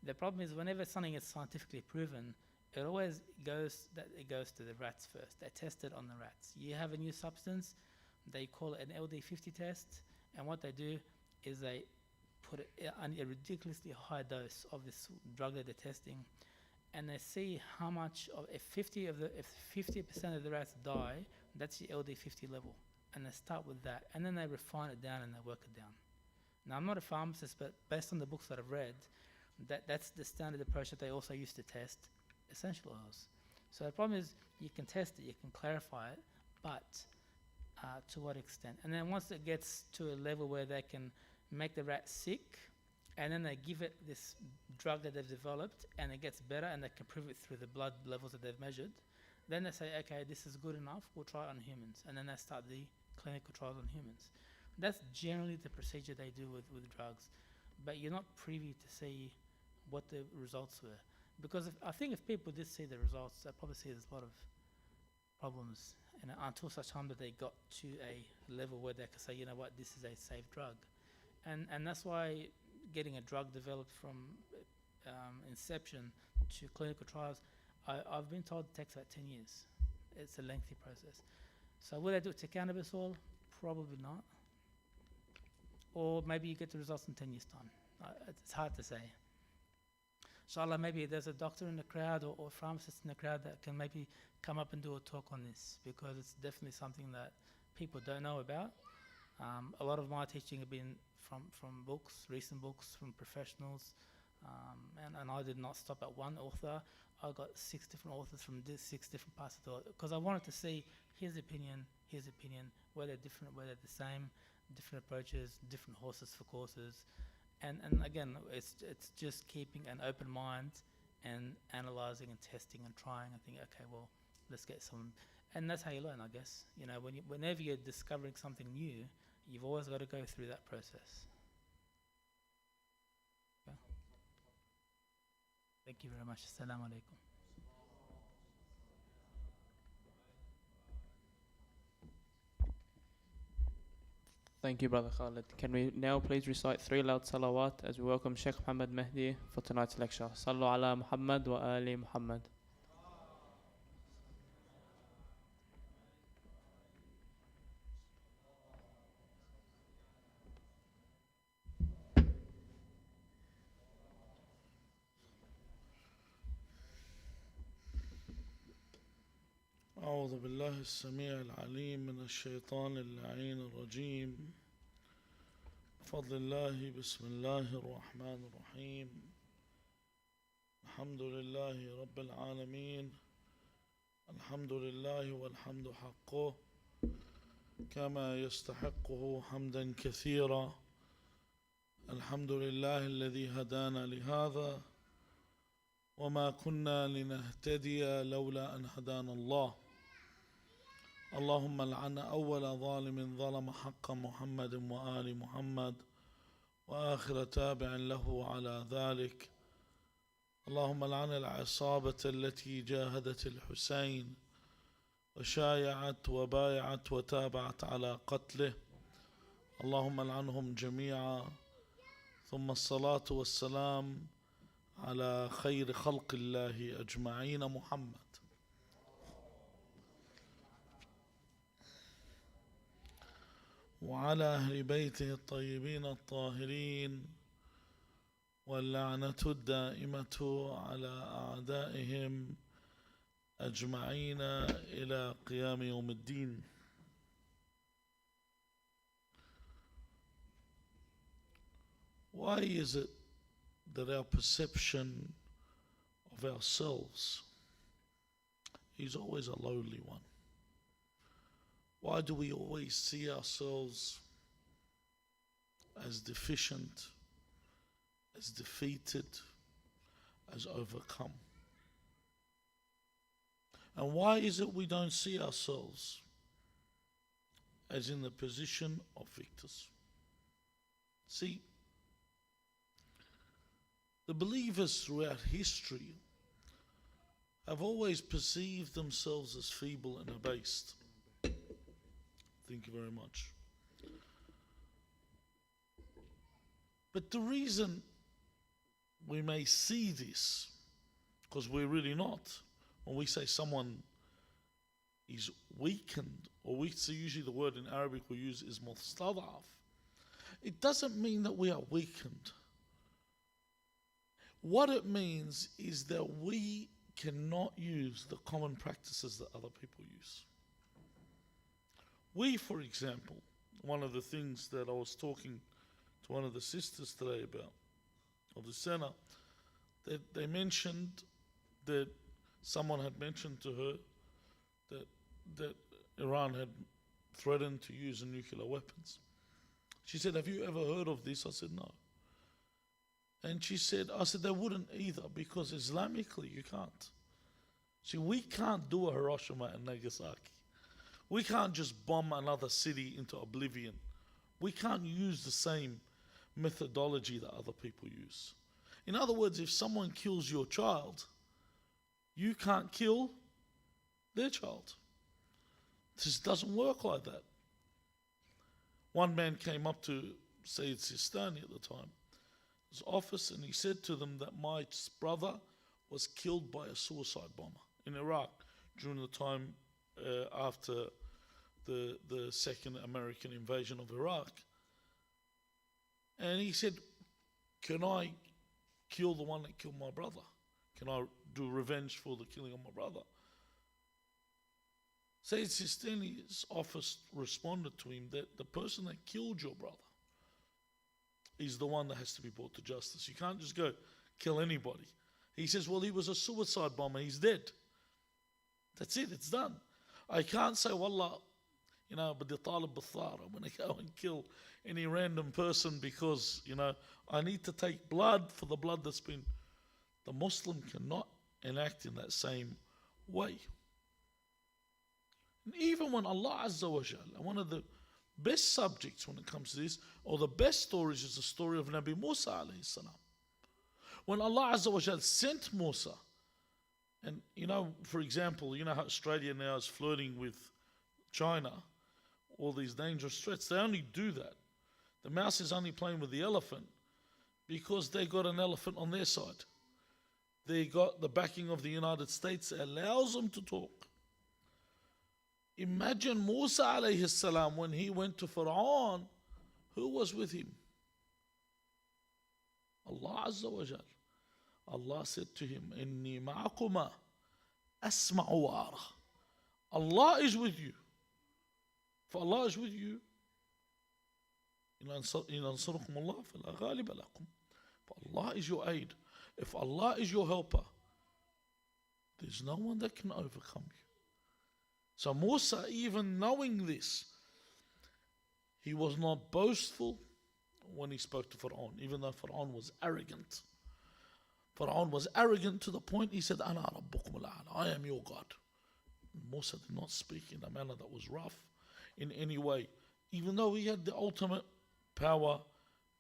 The problem is whenever something is scientifically proven, it always goes to the rats first. They test it on the rats. You have a new substance, they call it an LD50 test, and what they do is they put a ridiculously high dose of this drug that they're testing, and they see how much of if 50% of the rats die, that's the LD50 level, and they start with that, and then they refine it down and they work it down. Now I'm not a pharmacist, but based on the books that I've read, that's the standard approach that they also use to test essential oils. So the problem is you can test it, you can clarify it, but to what extent? And then once it gets to a level where they can make the rat sick, and then they give it this drug that they've developed, and it gets better, and they can prove it through the blood levels that they've measured, then they say, okay, this is good enough, we'll try it on humans. And then they start the clinical trials on humans. That's generally the procedure they do with drugs. But you're not privy to see what the results were. Because I think if people did see the results, they'd probably see there's a lot of problems, and until such time that they got to a level where they could say, you know what, this is a safe drug. And that's why getting a drug developed from inception to clinical trials, I've been told it takes about 10 years. It's a lengthy process. So will they do it to cannabis oil? Probably not. Or maybe you get the results in 10 years' time. It's hard to say. Inshallah, maybe there's a doctor in the crowd or pharmacist in the crowd that can maybe come up and do a talk on this, because it's definitely something that people don't know about. A lot of my teaching have been from books, recent books, from professionals, and I did not stop at one author. I got 6 different authors from 6 different parts of the world, because I wanted to see his opinion, where they're different, where they're the same, different approaches, different horses for courses. And again, it's just keeping an open mind and analyzing and testing and trying and thinking, okay, well, let's get some. And that's how you learn, I guess. You know, whenever you're discovering something new, you've always got to go through that process. Okay. Thank you very much. Assalamu alaikum. Thank you, Brother Khalid. Can we now please recite 3 loud salawat as we welcome Sheikh Mohammed Mehdi for tonight's lecture. Sallu ala Muhammad wa ali Muhammad. أعوذ بالله السميع العليم من الشيطان اللعين الرجيم. بفضل الله بسم الله الرحمن الرحيم. الحمد لله رب العالمين. الحمد لله والحمد حقه. كما يستحقه حمدا كثيرا. الحمد لله الذي هدانا لهذا وما كنا لنهتدي لولا أن هدانا الله. اللهم لعن أول ظالم ظلم حق محمد وآل محمد وآخر تابع له على ذلك. اللهم لعن العصابة التي جاهدت الحسين وشايعت وبايعت وتابعت على قتله. اللهم لعنهم جميعا. ثم الصلاة والسلام على خير خلق الله أجمعين محمد وعلى أهل بيته الطيبين الطاهرين، واللعنة الدائمة على أعدائهم أجمعين إلى قيام يوم الدين. Why is it that our perception of ourselves is always a lowly one? Why do we always see ourselves as deficient, as defeated, as overcome? And why is it we don't see ourselves as in the position of victors? See, the believers throughout history have always perceived themselves as feeble and abased. Thank you very much. But the reason we may see this, because we're really not, when we say someone is weakened, or we see usually the word in Arabic we use is mustadaf, it doesn't mean that we are weakened. What it means is that we cannot use the common practices that other people use. We, for example, one of the things that I was talking to one of the sisters today about, of the center, that they mentioned that someone had mentioned to her that Iran had threatened to use nuclear weapons. She said, "Have you ever heard of this?" I said, "No." And she said, I said, "They wouldn't either, because Islamically you can't. See, we can't do a Hiroshima and Nagasaki. We can't just bomb another city into oblivion. We can't use the same methodology that other people use. In other words, if someone kills your child, you can't kill their child. This doesn't work like that." One man came up to Sayyid Sistani at the time, his office, and he said to them that my brother was killed by a suicide bomber in Iraq during the time after the second American invasion of Iraq. And he said, "Can I kill the one that killed my brother? Can I do revenge for the killing of my brother?" Sayyid Sistani's office responded to him that the person that killed your brother is the one that has to be brought to justice. You can't just go kill anybody. He says, "Well, he was a suicide bomber, he's dead. That's it, it's done. I can't say, wallah, بدي طالب بالثار. I'm going to go and kill any random person because, I need to take blood for the blood that's been..." The Muslim cannot enact in that same way. And even when Allah Azza wa Jalla, one of the best subjects when it comes to this, or the best stories, is the story of Nabi Musa alayhi salam. When Allah Azza wa Jalla sent Musa, and for example, how Australia now is flirting with China, all these dangerous threats, they only do that. The mouse is only playing with the elephant because they got an elephant on their side. They got the backing of the United States that allows them to talk. Imagine Musa alayhi salam when he went to Fir'aun, who was with him? Allah Azza wa Jal. Allah said to him, "Inni ma'akuma asma'u wa ara." Allah is with you. If Allah is with you, إن أنصركم الله فلا غالب لكم. If Allah is your aid, if Allah is your helper, there's no one that can overcome you. So Musa, even knowing this, He was not boastful when he spoke to Fir'aun, even though Fir'aun was arrogant. Fir'aun was arrogant to the point he said, Ana rabbukum al-a'la, I am your God. Musa did not speak in a manner that was rough in any way, even though he had the ultimate power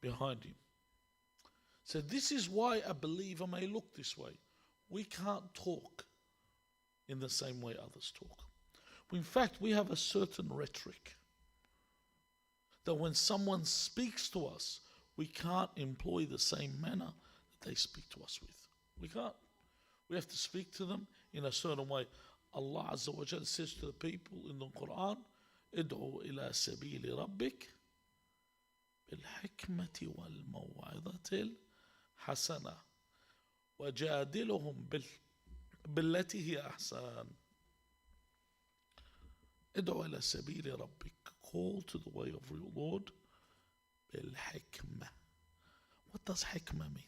behind him. So this is why a believer may look this way. We can't talk in the same way others talk. In fact, we have a certain rhetoric that when someone speaks to us, we can't employ the same manner that they speak to us with. We can't. We have to speak to them in a certain way. Allah Azza wa Jal says to the people in the Quran, ادعو إلى سبيل ربك بالحكمة والموعظة الحسنة وجادلهم بالتي هي أحسن. ادعو إلى سبيل ربك, call to the way of your Lord بالحكمة. What does hikmah mean?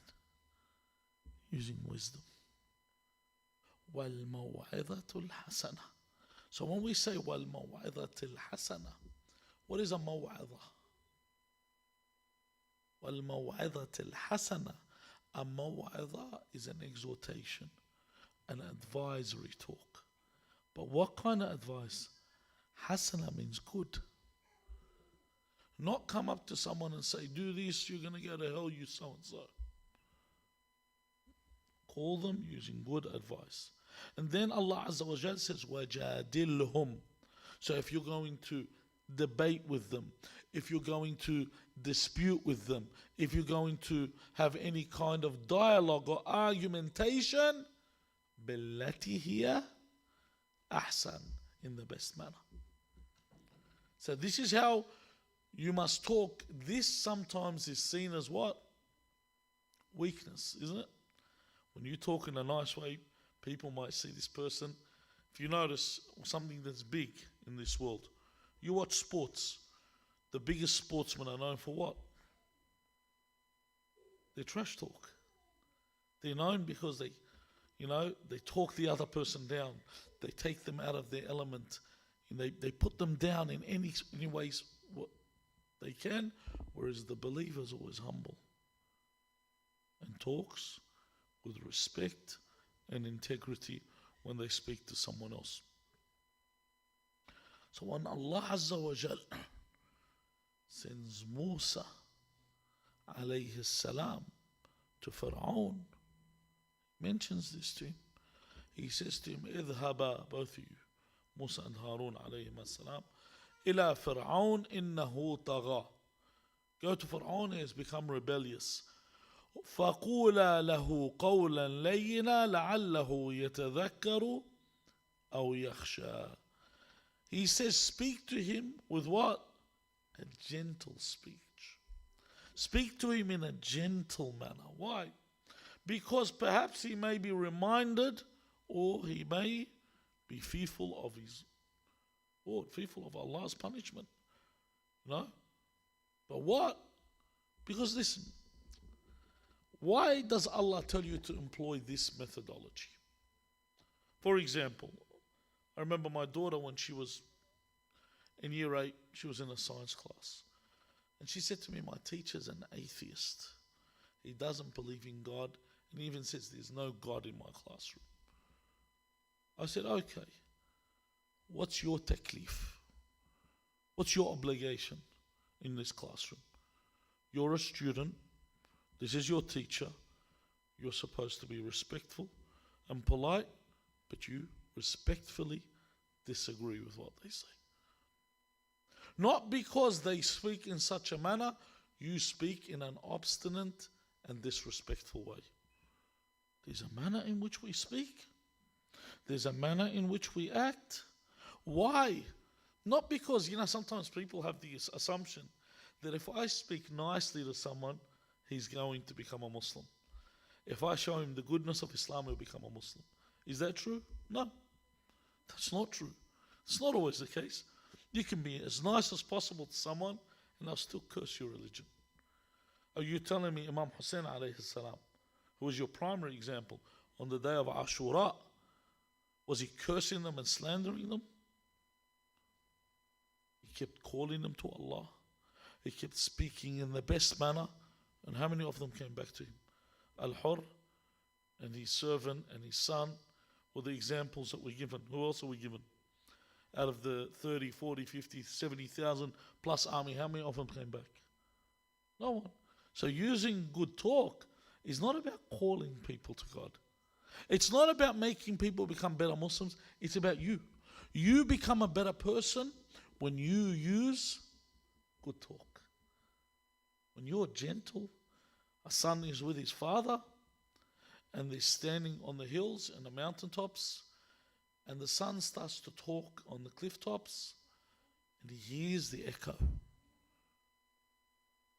Using wisdom. والموعظة الحسنة. So when we say والموعظة الحسنة, what is a موعظة? والموعظة الحسنة. A موعظة is an exhortation, an advisory talk. But what kind of advice? Hasana means good. Not come up to someone and say, do this, you're going to go to hell, you so-and-so. Call them using good advice. And then Allah Azza wa Jal says, وَجَادِلْهُمْ. So if you're going to debate with them, if you're going to dispute with them, if you're going to have any kind of dialogue or argumentation, بِالَّتِي هِيَ أَحْسَنُ, in the best manner. So this is how you must talk. This sometimes is seen as what? Weakness, isn't it? When you talk in a nice way, people might see this person. If you notice something that's big in this world, you watch sports. The biggest sportsmen are known for what? They trash talk. They're known because they talk the other person down. They take them out of their element. And they put them down in any ways what they can, whereas the believer is always humble and talks with respect and integrity when they speak to someone else. So when Allah Azza wa Jal sends Musa alayhi salam to Fir'aun, mentions this to him. He says to him, اذهبا, both of you, Musa and Harun alayhi salam, إلى فرعون إنه طغى. Go to Fir'aun, he has become rebellious. فقولا له قولا لينا لعله يتذكر أو يخشى. He says, speak to him with what? A gentle speech. Speak to him in a gentle manner. Why? Because perhaps he may be reminded, or he may be fearful of his Lord, fearful of Allah's punishment. No? But what? Because listen, why does Allah tell you to employ this methodology? For example, I remember my daughter when she was in year 8, she was in a science class. And she said to me, my teacher's an atheist. He doesn't believe in God, and he even says there's no God in my classroom. I said, okay, what's your taklif? What's your obligation in this classroom? You're a student. This is your teacher. You're supposed to be respectful and polite, but you respectfully disagree with what they say. Not because they speak in such a manner, you speak in an obstinate and disrespectful way. There's a manner in which we speak. There's a manner in which we act. Why? Not because, sometimes people have the assumption that if I speak nicely to someone, he's going to become a Muslim. If I show him the goodness of Islam, he'll become a Muslim. Is that true? No. That's not true. It's not always the case. You can be as nice as possible to someone and they'll still curse your religion. Are you telling me Imam Hussein alayhi salam, who was your primary example, on the day of Ashura, was he cursing them and slandering them? He kept calling them to Allah. He kept speaking in the best manner. And how many of them came back to him? Al-Hur and his servant and his son were the examples that were given. Who else are we given? Out of the 30, 40, 50, 70,000 plus army, how many of them came back? No one. So using good talk is not about calling people to God. It's not about making people become better Muslims. It's about you. You become a better person when you use good talk. When you're gentle, a son is with his father, and they're standing on the hills and the mountaintops, and the son starts to talk on the cliff tops, and he hears the echo.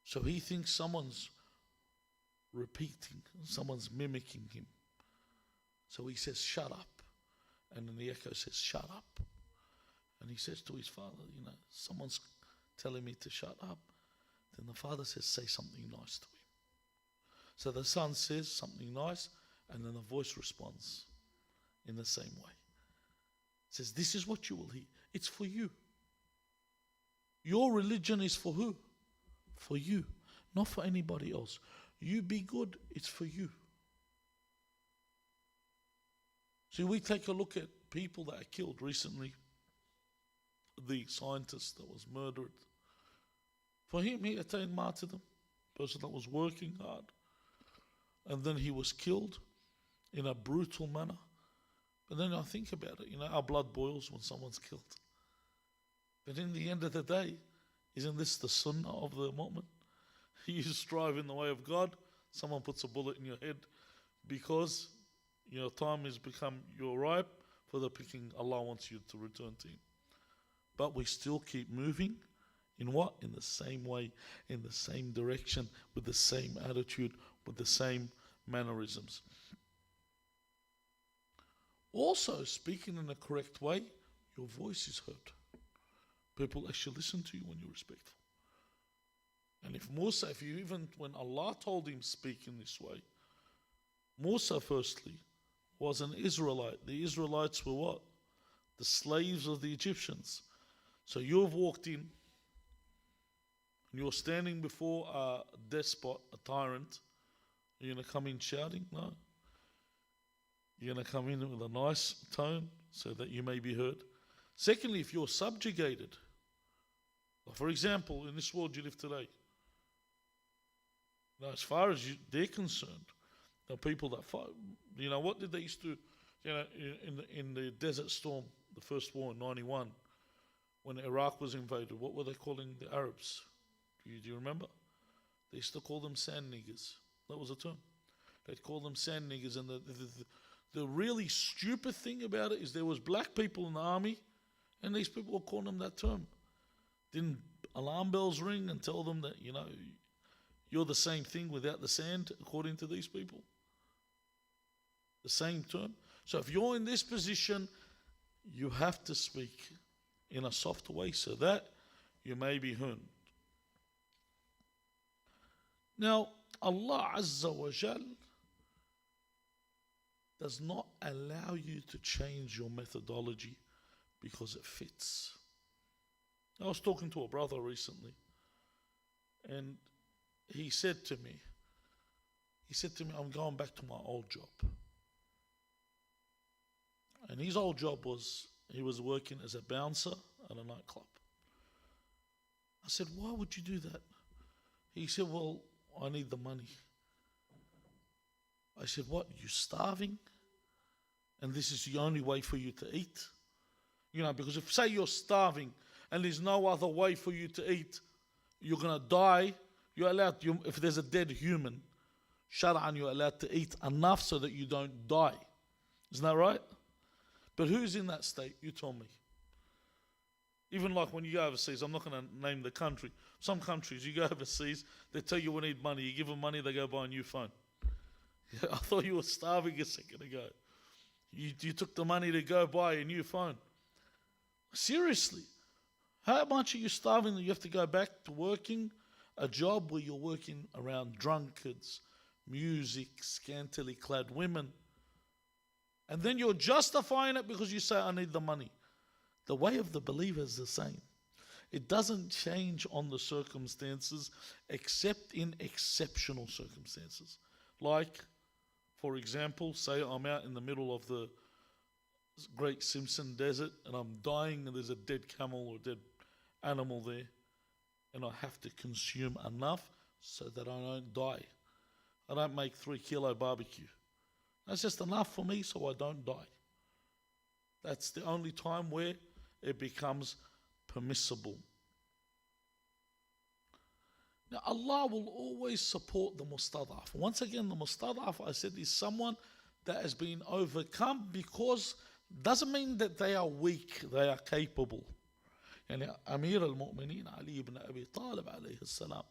So he thinks someone's repeating, someone's mimicking him. So he says, shut up. And then the echo says, shut up. And he says to his father, someone's telling me to shut up. Then the father says, say something nice to him. So the son says something nice, and then the voice responds in the same way. It says, this is what you will hear. It's for you. Your religion is for who? For you, not for anybody else. You be good, it's for you. See, we take a look at people that are killed recently. The scientist that was murdered. For him, he attained martyrdom. Person that was working hard. And then he was killed in a brutal manner. But then I think about it, our blood boils when someone's killed. But in the end of the day, isn't this the sunnah of the moment? You strive in the way of God, someone puts a bullet in your head because your time has become, you're ripe for the picking. Allah wants you to return to Him. But we still keep moving in what? In the same way, in the same direction, with the same attitude, with the same mannerisms. Also, speaking in a correct way, your voice is heard. People actually listen to you when you're respectful. And if Musa, when Allah told him speak in this way, Musa firstly was an Israelite. The Israelites were what? The slaves of the Egyptians. So you've walked in and you're standing before a despot, a tyrant. You're going to come in shouting? No. You're going to come in with a nice tone so that you may be heard. Secondly, if you're subjugated, for example, in this world you live today, as far as they're concerned, the people that fight, what did they used to, in the Desert Storm, the first war in 91, when Iraq was invaded, what were they calling the Arabs? Do you remember? They used to call them sand niggers. That was a term. They'd call them sand niggers. And the really stupid thing about it is there was black people in the army, and these people were calling them that term. Didn't alarm bells ring and tell them that, you're the same thing without the sand, according to these people? The same term. So if you're in this position, you have to speak in a soft way so that you may be heard. Now, Allah Azza wa Jal does not allow you to change your methodology because it fits. I was talking to a brother recently, and he said to me, I'm going back to my old job. And his old job was, he was working as a bouncer at a nightclub. I said, why would you do that? He said, well, I need the money. I said, what, you starving? And this is the only way for you to eat? Because if, say you're starving and there's no other way for you to eat, you're going to die, you're allowed, if there's a dead human, shar'an, you're allowed to eat enough so that you don't die. Isn't that right? But who's in that state? You tell me. Even like when you go overseas, I'm not going to name the country. Some countries, you go overseas, they tell you we need money. You give them money, they go buy a new phone. I thought you were starving a second ago. You took the money to go buy a new phone. Seriously. How much are you starving that you have to go back to working a job where you're working around drunkards, music, scantily clad women? And then you're justifying it because you say, I need the money. The way of the believer is the same. It doesn't change on the circumstances except in exceptional circumstances. Like, for example, say I'm out in the middle of the Great Simpson Desert and I'm dying and there's a dead camel or dead animal there, and I have to consume enough so that I don't die. I don't make 3 kilo barbecue. That's just enough for me so I don't die. That's the only time where it becomes permissible. Now Allah will always support the mustadaf. Once again, the mustadaf, I said, is someone that has been overcome, because doesn't mean that they are weak, they are capable. Yani Amir al-Mu'mineen Ali ibn Abi Talib alayhi salam,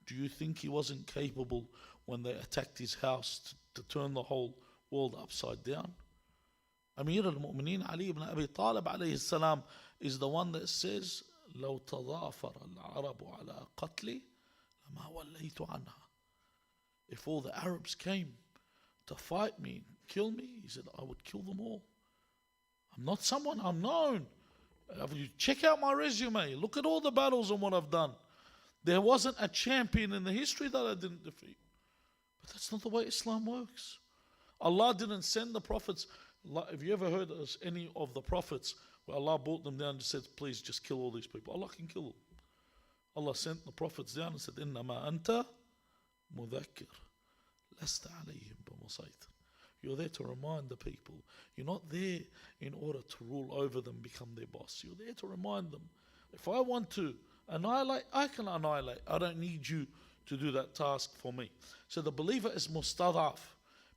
do you think he wasn't capable when they attacked his house to turn the whole world upside down? Amir al-Mu'mineen Ali ibn Abi Talib alayhi salam is the one that says, لو تضافر العرب على قتلي لما وليت عنها. If all the Arabs came to fight me, kill me, he said, I would kill them all. I'm not someone, I'm known. You check out my resume, look at all the battles and what I've done. There wasn't a champion in the history that I didn't defeat. But that's not the way Islam works. Allah didn't send the prophets. Have you ever heard of any of the prophets where Allah brought them down and said, please just kill all these people? Allah can kill them. Allah sent the prophets down and said, إِنَّمَا أَنْتَ مُذَكِّرٌ لَسْتَ عَلَيْهِمْ بِمُسَيْطِرٍ. You're there to remind the people. You're not there in order to rule over them, become their boss. You're there to remind them. If I want to annihilate, I can annihilate. I don't need you to do that task for me. So the believer is mustadaf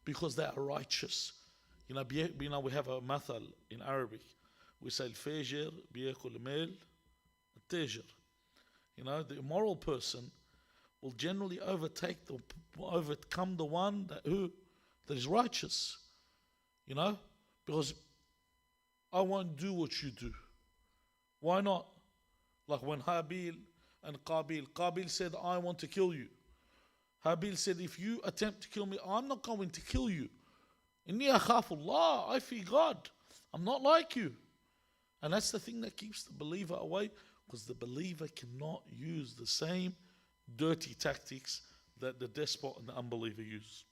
because they are righteous. We have a mathal in Arabic. We say al-fajir biyakul mail al-tajir. The immoral person will generally overcome the one that is righteous. Because I won't do what you do. Why not? Like when Habil and Qabil said, I want to kill you. Habil said, if you attempt to kill me, I'm not going to kill you. Inni akhafullah, I fear God. I'm not like you. And that's the thing that keeps the believer away, because the believer cannot use the same dirty tactics that the despot and the unbeliever use.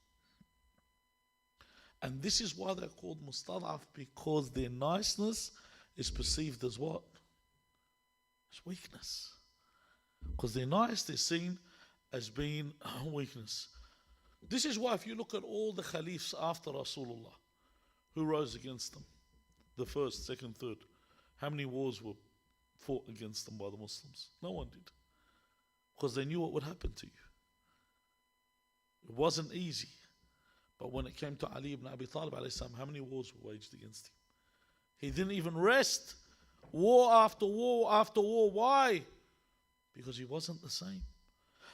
And this is why they're called mustadaf, because their niceness is perceived as what? As weakness. Because they're nice, they're seen as being weakness. This is why if you look at all the caliphs after Rasulullah, who rose against them? The first, second, third. How many wars were fought against them by the Muslims? No one did. Because they knew what would happen to you. It wasn't easy. But when it came to Ali ibn Abi Talib alayhi salam, how many wars were waged against him? He didn't even rest. War after war after war. Why? Because he wasn't the same.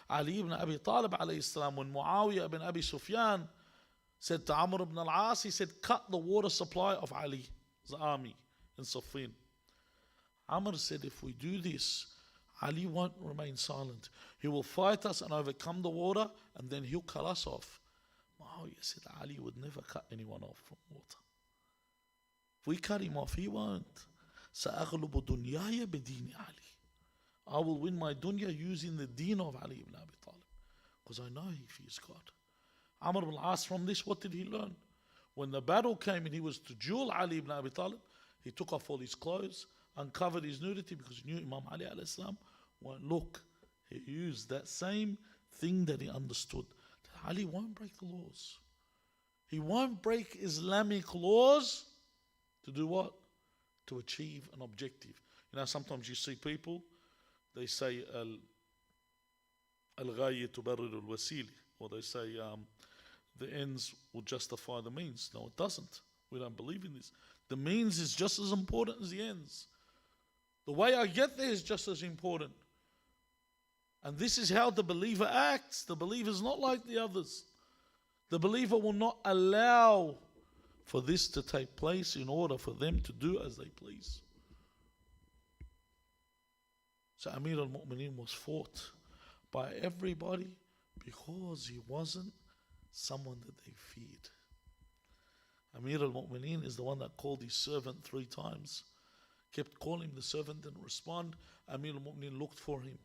Ali ibn Abi Talib alayhi salam, when Muawiyah ibn Abi Sufyan said to Amr ibn al-As, he said, cut the water supply of Ali's army in Siffin. Amr said, if we do this, Ali won't remain silent. He will fight us and overcome the water, and then he'll cut us off. Muawiyah said, Ali would never cut anyone off from water. If we cut him off, he won't. سأغلب دنياي بدين Ali. I will win my dunya using the deen of Ali ibn Abi Talib, because I know he fears God. Amr ibn al-As, from this, what did he learn? When the battle came and he was to duel Ali ibn Abi Talib, he took off all his clothes, uncovered his nudity, because he knew Imam Ali alayhi salam won't look. He used that same thing that he understood, that Ali won't break the laws. He won't break Islamic laws to do what? To achieve an objective. Sometimes you see people, they say al-ghaya tubarrir al-wasili, or they say the ends will justify the means. No, it doesn't. We don't believe in this. The means is just as important as the ends. The way I get there is just as important. And this is how the believer acts. The believer is not like the others. The believer will not allow for this to take place in order for them to do as they please. So Amir al-Mu'mineen was fought by everybody because he wasn't someone that they feared. Amir al-Mu'mineen is the one that called his servant 3 times. Kept calling, the servant didn't respond. Amir al-Mu'minin looked for him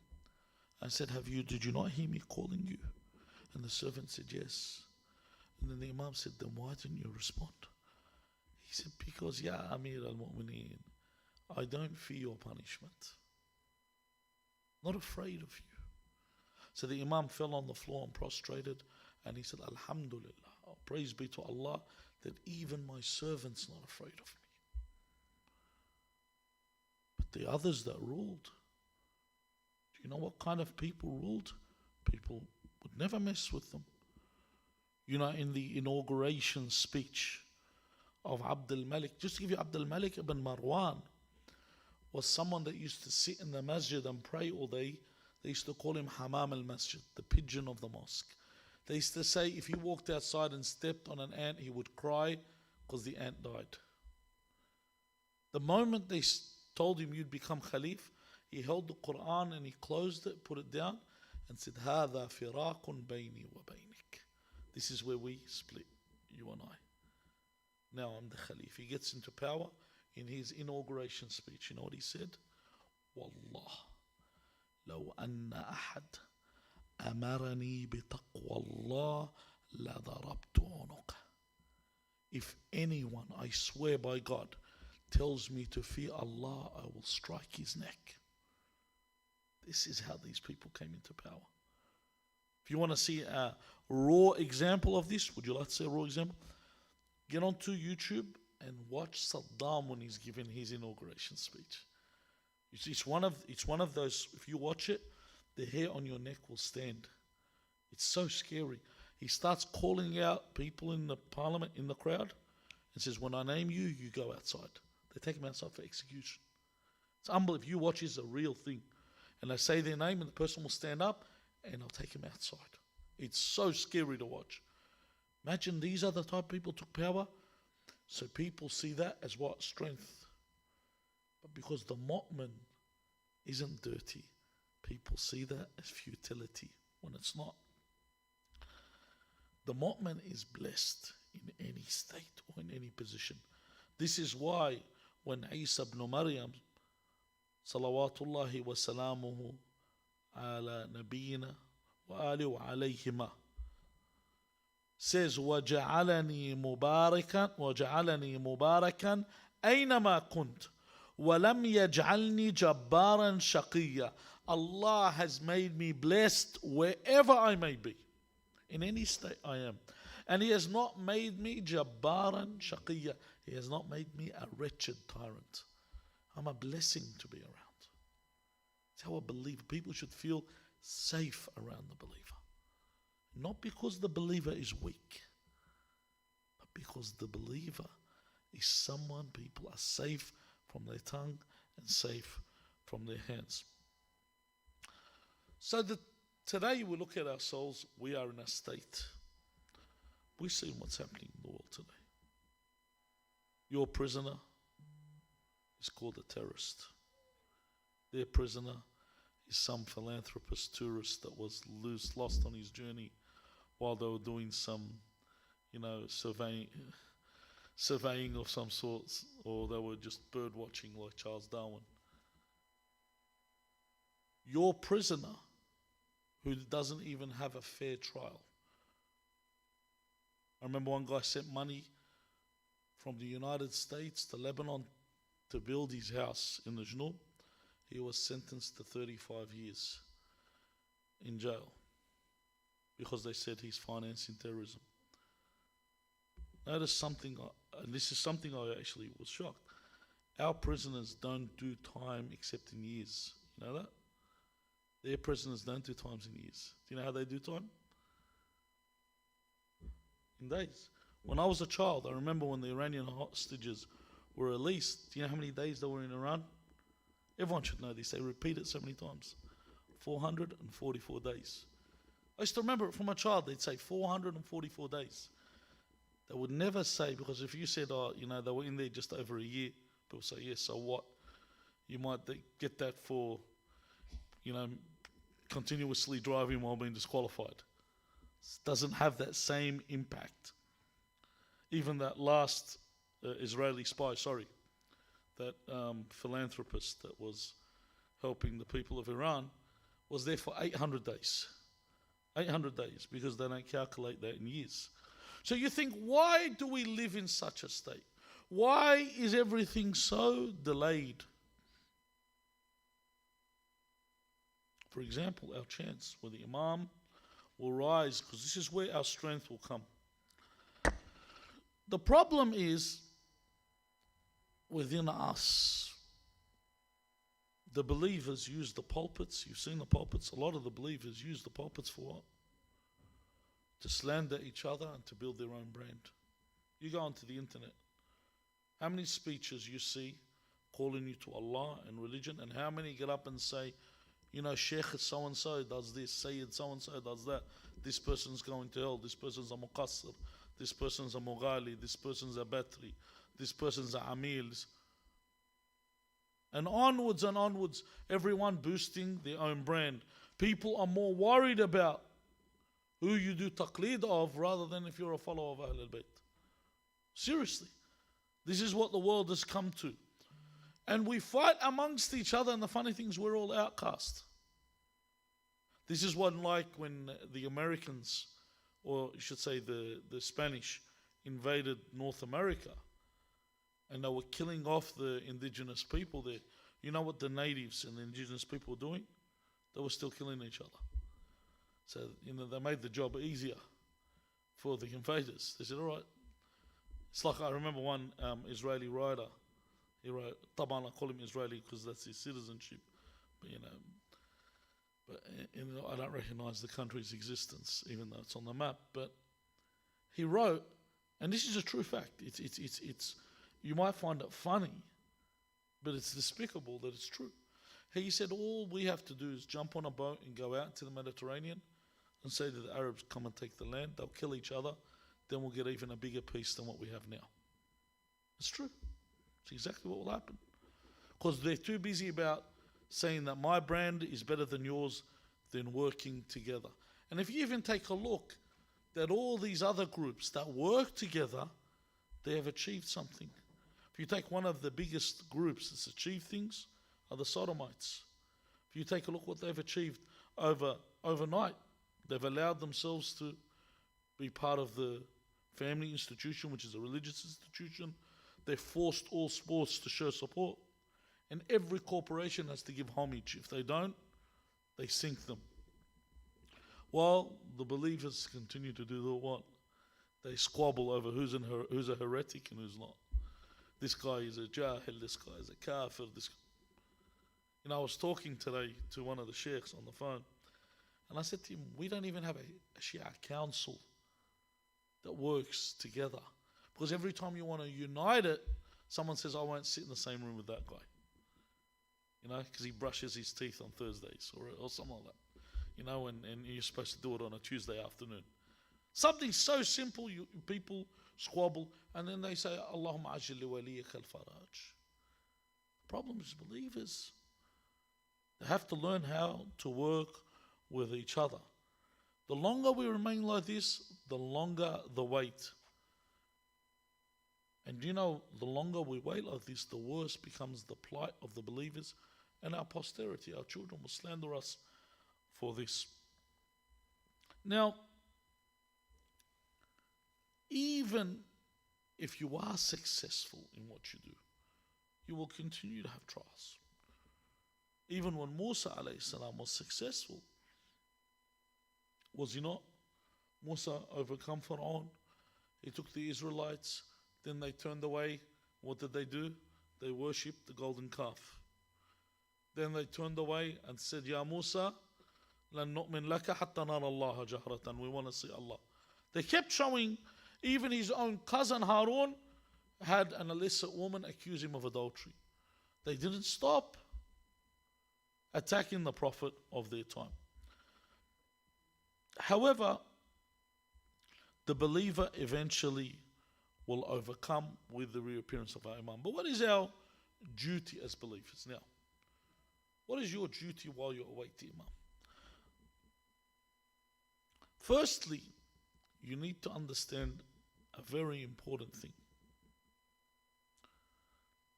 and said, did you not hear me calling you? And the servant said, yes. And then the Imam said, then why didn't you respond? He said, because, Ya Amir al-Mu'minin, I don't fear your punishment. Not afraid of you. So the Imam fell on the floor and prostrated, and he said, Alhamdulillah, praise be to Allah that even my servant's not afraid of me. But the others that ruled, do you know what kind of people ruled? People would never mess with them. You know, in the inauguration speech of Abdul Malik, just to give you, Abdul Malik ibn Marwan was someone that used to sit in the masjid and pray all day. They used to call him Hamam al-Masjid, the pigeon of the mosque. They used to say if he walked outside and stepped on an ant, he would cry because the ant died. The moment they told him you'd become Khalif, he held the Quran and he closed it, put it down, and said, هَذَا فِرَاقٌ بَيْنِي وَبَيْنِكَ. This is where we split, you and I. Now I'm the Khalif. He gets into power. In his inauguration speech, you know what he said? Wallah, لو أن أحد أمرني بتقوى الله لضربت عنقه. If anyone, I swear by God, tells me to fear Allah, I will strike his neck. This is how these people came into power. If you want to see a raw example of this, would you like to see a raw example? Get onto YouTube and watch Saddam when he's giving his inauguration speech. It's one of those, if you watch it, the hair on your neck will stand. It's so scary. He starts calling out people in the parliament, in the crowd, and says, when I name you, you go outside. They take him outside for execution. It's unbelievable. If you watch, it's a real thing. And they say their name and the person will stand up and they'll take him outside. It's so scary to watch. Imagine these are the type of people who took power. So people see that as what? Strength. But because the mu'min isn't dirty, people see that as futility when it's not. The mu'min is blessed in any state or in any position. This is why when Isa ibn Maryam, salawatullahi wa salamuhu ala nabiyina wa ali wa alayhima, says وَجَعَلَنِي مُبَارَكًا أَيْنَمَا كُنْتُ وَلَمْ يَجْعَلْنِي جَبَّارًا شَقِيًّا. Allah has made me blessed wherever I may be, in any state I am. And He has not made me جَبَّارًا شَقِيًّا. He has not made me a wretched tyrant. I'm a blessing to be around. It's how a believer, people should feel safe around the believer. Not because the believer is weak, but because the believer is someone people are safe from their tongue and safe from their hands. So today we look at ourselves, we are in a state. We see what's happening in the world today. Your prisoner is called a terrorist. Their prisoner is some philanthropist tourist that was lost on his journey while they were doing some, surveying of some sorts, or they were just bird watching like Charles Darwin. Your prisoner, who doesn't even have a fair trial. I remember one guy sent money from the United States to Lebanon to build his house in the Junub. He was sentenced to 35 years in jail because they said he's financing terrorism. Notice something, and this is something I actually was shocked. Our prisoners don't do time except in years. You know that? Their prisoners don't do times in years. Do you know how they do time? In days. When I was a child, I remember when the Iranian hostages were released. Do you know how many days they were in Iran? Everyone should know this. They repeat it so many times. 444 days. I used to remember it from a child. They'd say 444 days. They would never say, because if you said, they were in there just over a year, people say, yes, so what? You might get that for, continuously driving while being disqualified. It doesn't have that same impact. Even that last Israeli spy, that philanthropist that was helping the people of Iran, was there for 800 days. 800 days, because they don't calculate that in years. So you think, why do we live in such a state? Why is everything so delayed? For example, our chance where the Imam will rise, because this is where our strength will come. The problem is within us. The believers use the pulpits. You've seen the pulpits. A lot of the believers use the pulpits for what? To slander each other and to build their own brand. You go onto the internet. How many speeches you see calling you to Allah and religion, and how many get up and say, you know, Sheikh so-and-so does this, Sayyid so-and-so does that, this person's going to hell, this person's a muqassir, this person's a mughali, this person's a batri, this person's a amil. And onwards, everyone boosting their own brand. People are more worried about who you do taqleed of rather than if you're a follower of Ahlul Bayt. Seriously. This is what the world has come to. And we fight amongst each other, and the funny thing is we're all outcast. This is what, like when the Americans, or you should say the Spanish, invaded North America, and they were killing off the indigenous people there. You know what the natives and the indigenous people were doing? They were still killing each other. So, you know, they made the job easier for the invaders. They said, all right. It's like I remember one Israeli writer. He wrote, Taban, I call him Israeli because that's his citizenship. But, I don't recognize the country's existence, even though it's on the map. But he wrote, and this is a true fact. It's you might find it funny, but it's despicable that it's true. He said, all we have to do is jump on a boat and go out to the Mediterranean and say to the Arabs, come and take the land. They'll kill each other. Then we'll get even a bigger peace than what we have now. It's true. It's exactly what will happen. Because they're too busy about saying that my brand is better than yours than working together. And if you even take a look, that all these other groups that work together, they have achieved something. If you take one of the biggest groups that's achieved things, are the Sodomites. If you take a look what they've achieved overnight, they've allowed themselves to be part of the family institution, which is a religious institution. They've forced all sports to show support. And every corporation has to give homage. If they don't, they sink them. While the believers continue to do the what? They squabble over who's a heretic and who's not. This guy is a jahil, this guy is a kafir. I was talking today to one of the sheikhs on the phone, and I said to him, we don't even have a Shia council that works together. Because every time you want to unite it, someone says, I won't sit in the same room with that guy. Because he brushes his teeth on Thursdays or something like that. And you're supposed to do it on a Tuesday afternoon. Something so simple, people squabble, and then they say, Allahumma ajil li waliyaka al-faraj. The problem is believers. They have to learn how to work with each other. The longer we remain like this, the longer the wait. And the longer we wait like this, the worse becomes the plight of the believers and our posterity. Our children will slander us for this. Now, even if you are successful in what you do, you will continue to have trials. Even when Musa alayhi salam was successful, was he not? Musa overcome Pharaoh. He took the Israelites, then they turned away. What did they do? They worshipped the golden calf. Then they turned away and said, Ya Musa, lan nu'min laka hatta nara Allah jahratan. We want to see Allah. They kept showing, even his own cousin Harun had an illicit woman accuse him of adultery. They didn't stop attacking the Prophet of their time. However, the believer eventually will overcome with the reappearance of our Imam. But what is our duty as believers? Now, what is your duty while you await the Imam? Firstly, you need to understand a very important thing.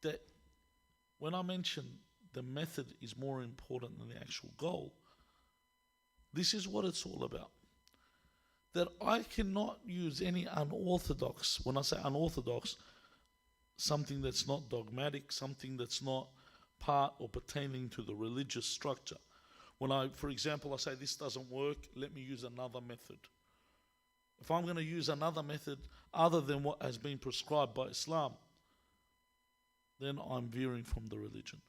That when I mention the method is more important than the actual goal, this is what it's all about. That I cannot use any unorthodox, when I say unorthodox, something that's not dogmatic, something that's not part or pertaining to the religious structure. When I, for example, I say this doesn't work, let me use another method. If I'm going to use another method other than what has been prescribed by Islam, then I'm veering from the religion.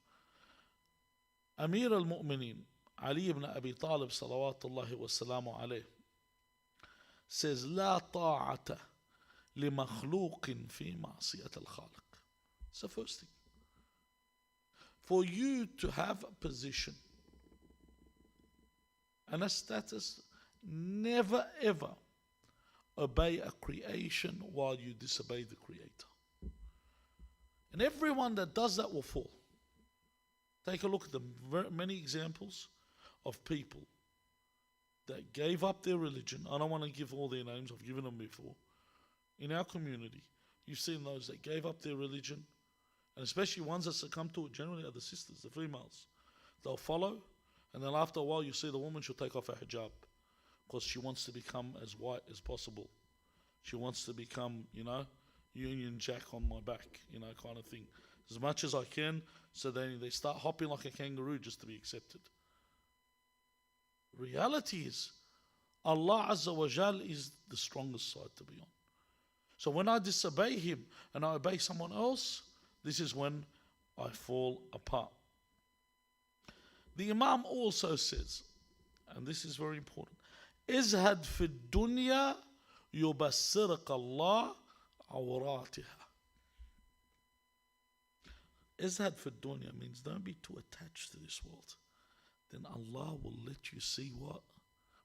Amir al-Mu'mineen, Ali ibn Abi Talib salawatullahi wa salamu alayh, says, لا طاعة لمخلوق في معصية الخالق. It's the first thing. For you to have a position and a status, never ever obey a creation while you disobey the Creator. And everyone that does that will fall. Take a look at the many examples of people that gave up their religion. I don't want to give all their names, I've given them before. In our community, you've seen those that gave up their religion, and especially ones that succumb to it generally are the sisters, the females. They'll follow, and then after a while you see the woman, she'll take off her hijab because she wants to become as white as possible. She wants to become, Union Jack on my back, kind of thing. As much as I can, so then they start hopping like a kangaroo just to be accepted. Reality is, Allah Azza wa Jal is the strongest side to be on. So when I disobey Him and I obey someone else, this is when I fall apart. The Imam also says, and this is very important, Izhad fi dunya yubassirka Allah awratiha. Izhad fi dunya means don't be too attached to this world. Then Allah will let you see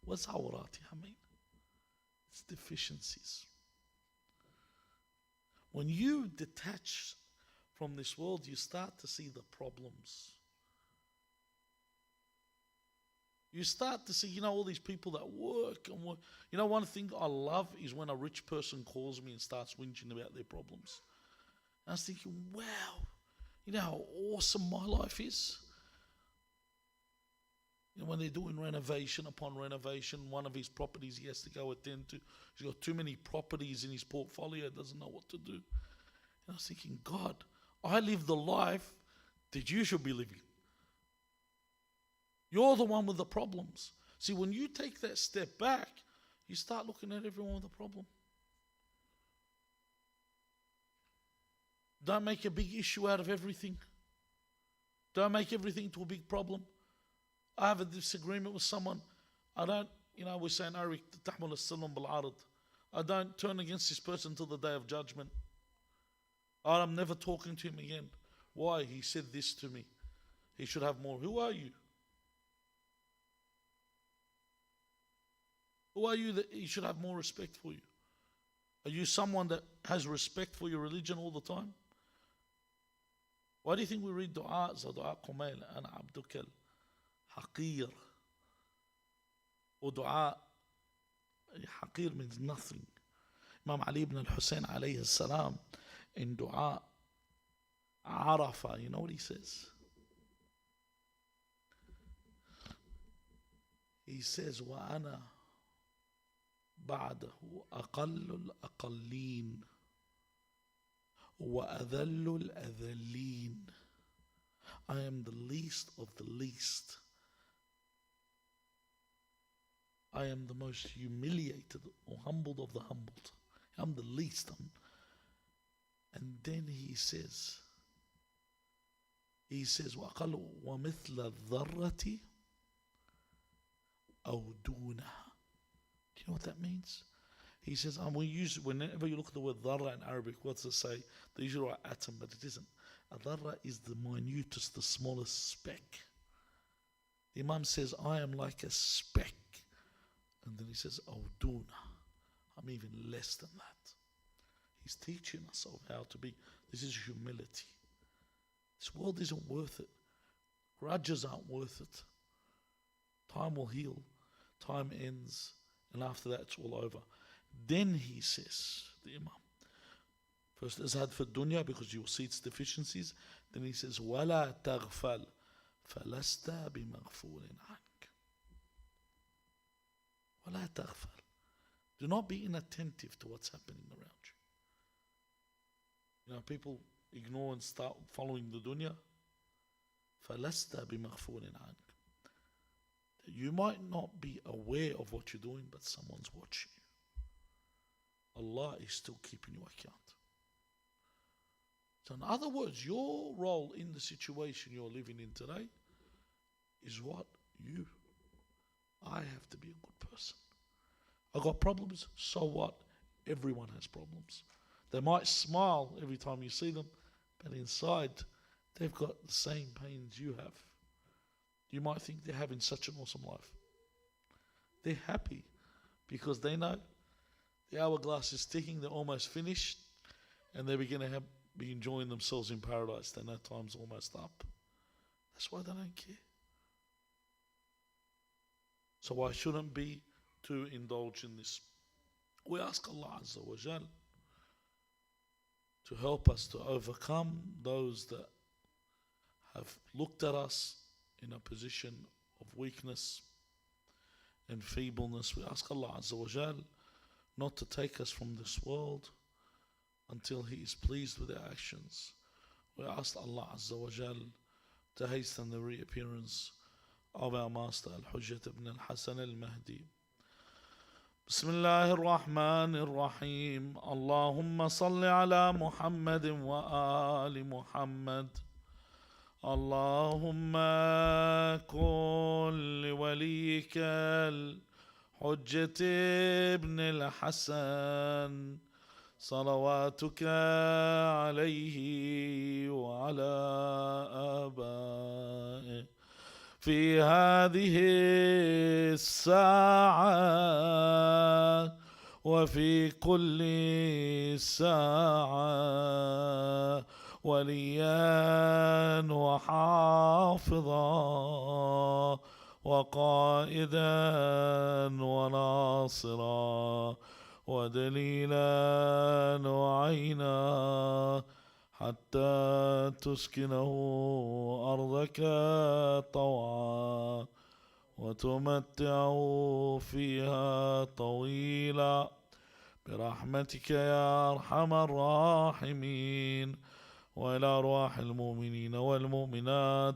what's awratiha mean? It's deficiencies. When you detach from this world, you start to see the problems. You start to see, all these people that work and work. One thing I love is when a rich person calls me and starts whinging about their problems. And I was thinking, wow, how awesome my life is. When they're doing renovation upon renovation, one of his properties he has to go attend to. He's got too many properties in his portfolio, doesn't know what to do. And I was thinking, God, I live the life that you should be living. You're the one with the problems. See, when you take that step back, you start looking at everyone with a problem. Don't make a big issue out of everything. Don't make everything to a big problem. I have a disagreement with someone. I don't, we say in Arabic, تحمل السلم بالعرض. I don't turn against this person until the day of judgment. I'm never talking to him again. Why? He said this to me. He should have more. Who are you? Who are you that he should have more respect for you? Are you someone that has respect for your religion all the time? Why do you think we read dua? Dua Qumail, Ana Abdukal, Haqir. Or dua, Haqir means nothing. Imam Ali ibn al-Hussein alayhi salam, in dua, Arafah, you know what he says? He says, وَأَنَا بعده أقل الأقلين وأذل الأذلين. I am the least of the least. I am the most humiliated or humbled of the humbled. I'm the least. And then he says, وَأَقَلُ وَمِثْلَ الذَّرَّةِ أَوْ دُونَهَا. Do you know what that means? He says, whenever you look at the word dharra in Arabic, what's it say? They usually write atom, but it isn't. A dharra is the minutest, the smallest speck. The Imam says, I am like a speck. And then he says, Awduna. I'm even less than that. He's teaching us of how to be. This is humility. This world isn't worth it. Grudges aren't worth it. Time will heal. Time ends. And after that, it's all over. Then he says, the Imam, First, ازهد في الدنيا, because you will see its deficiencies. Then he says, وَلَا تَغْفَلْ فَلَسْتَ بِمَغْفُورٍ عَنْكَ. وَلَا تَغْفَلْ. Do not be inattentive to what's happening around you. You know, people ignore and start following the dunya. فَلَسْتَ بِمَغْفُورٍ عَنْكَ. You might not be aware of what you're doing, but someone's watching you. Allah is still keeping you account. So in other words, your role in the situation you're living in today is what? You. I have to be a good person. I got problems, so what? Everyone has problems. They might smile every time you see them, but inside they've got the same pains you have. You might think they're having such an awesome life. They're happy because they know the hourglass is ticking, they're almost finished, and they're going to be enjoying themselves in paradise. They know time's almost up. That's why they don't care. So I shouldn't be too indulged in this. We ask Allah Azza wa Jal to help us to overcome those that have looked at us in a position of weakness and feebleness. We ask Allah Azza wa Jal not to take us from this world until He is pleased with our actions. We ask Allah Azza wa Jal to hasten the reappearance of our Master Al-Hujjat ibn al-Hasan al-Mahdi. Bismillahir Rahmanir Rahim. Allahumma salli ala Muhammadin wa ali Muhammad. اللهم كن لوليك الحجة ابن الحسن صلواتك عليه وعلى آبائه في هذه الساعة وفي كل ساعة وليا وحافظا وقائدا وناصرا ودليلا وعينا حتى تسكنه أرضك طوعا وتمتعه فيها طويلا برحمتك يا أرحم الراحمين. وإلى أرواح المؤمنين والمؤمنات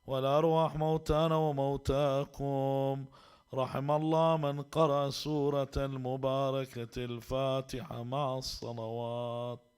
والأرواح موتانا وموتاكم رحم الله من قرأ سورة المباركة الفاتحة مع الصلوات.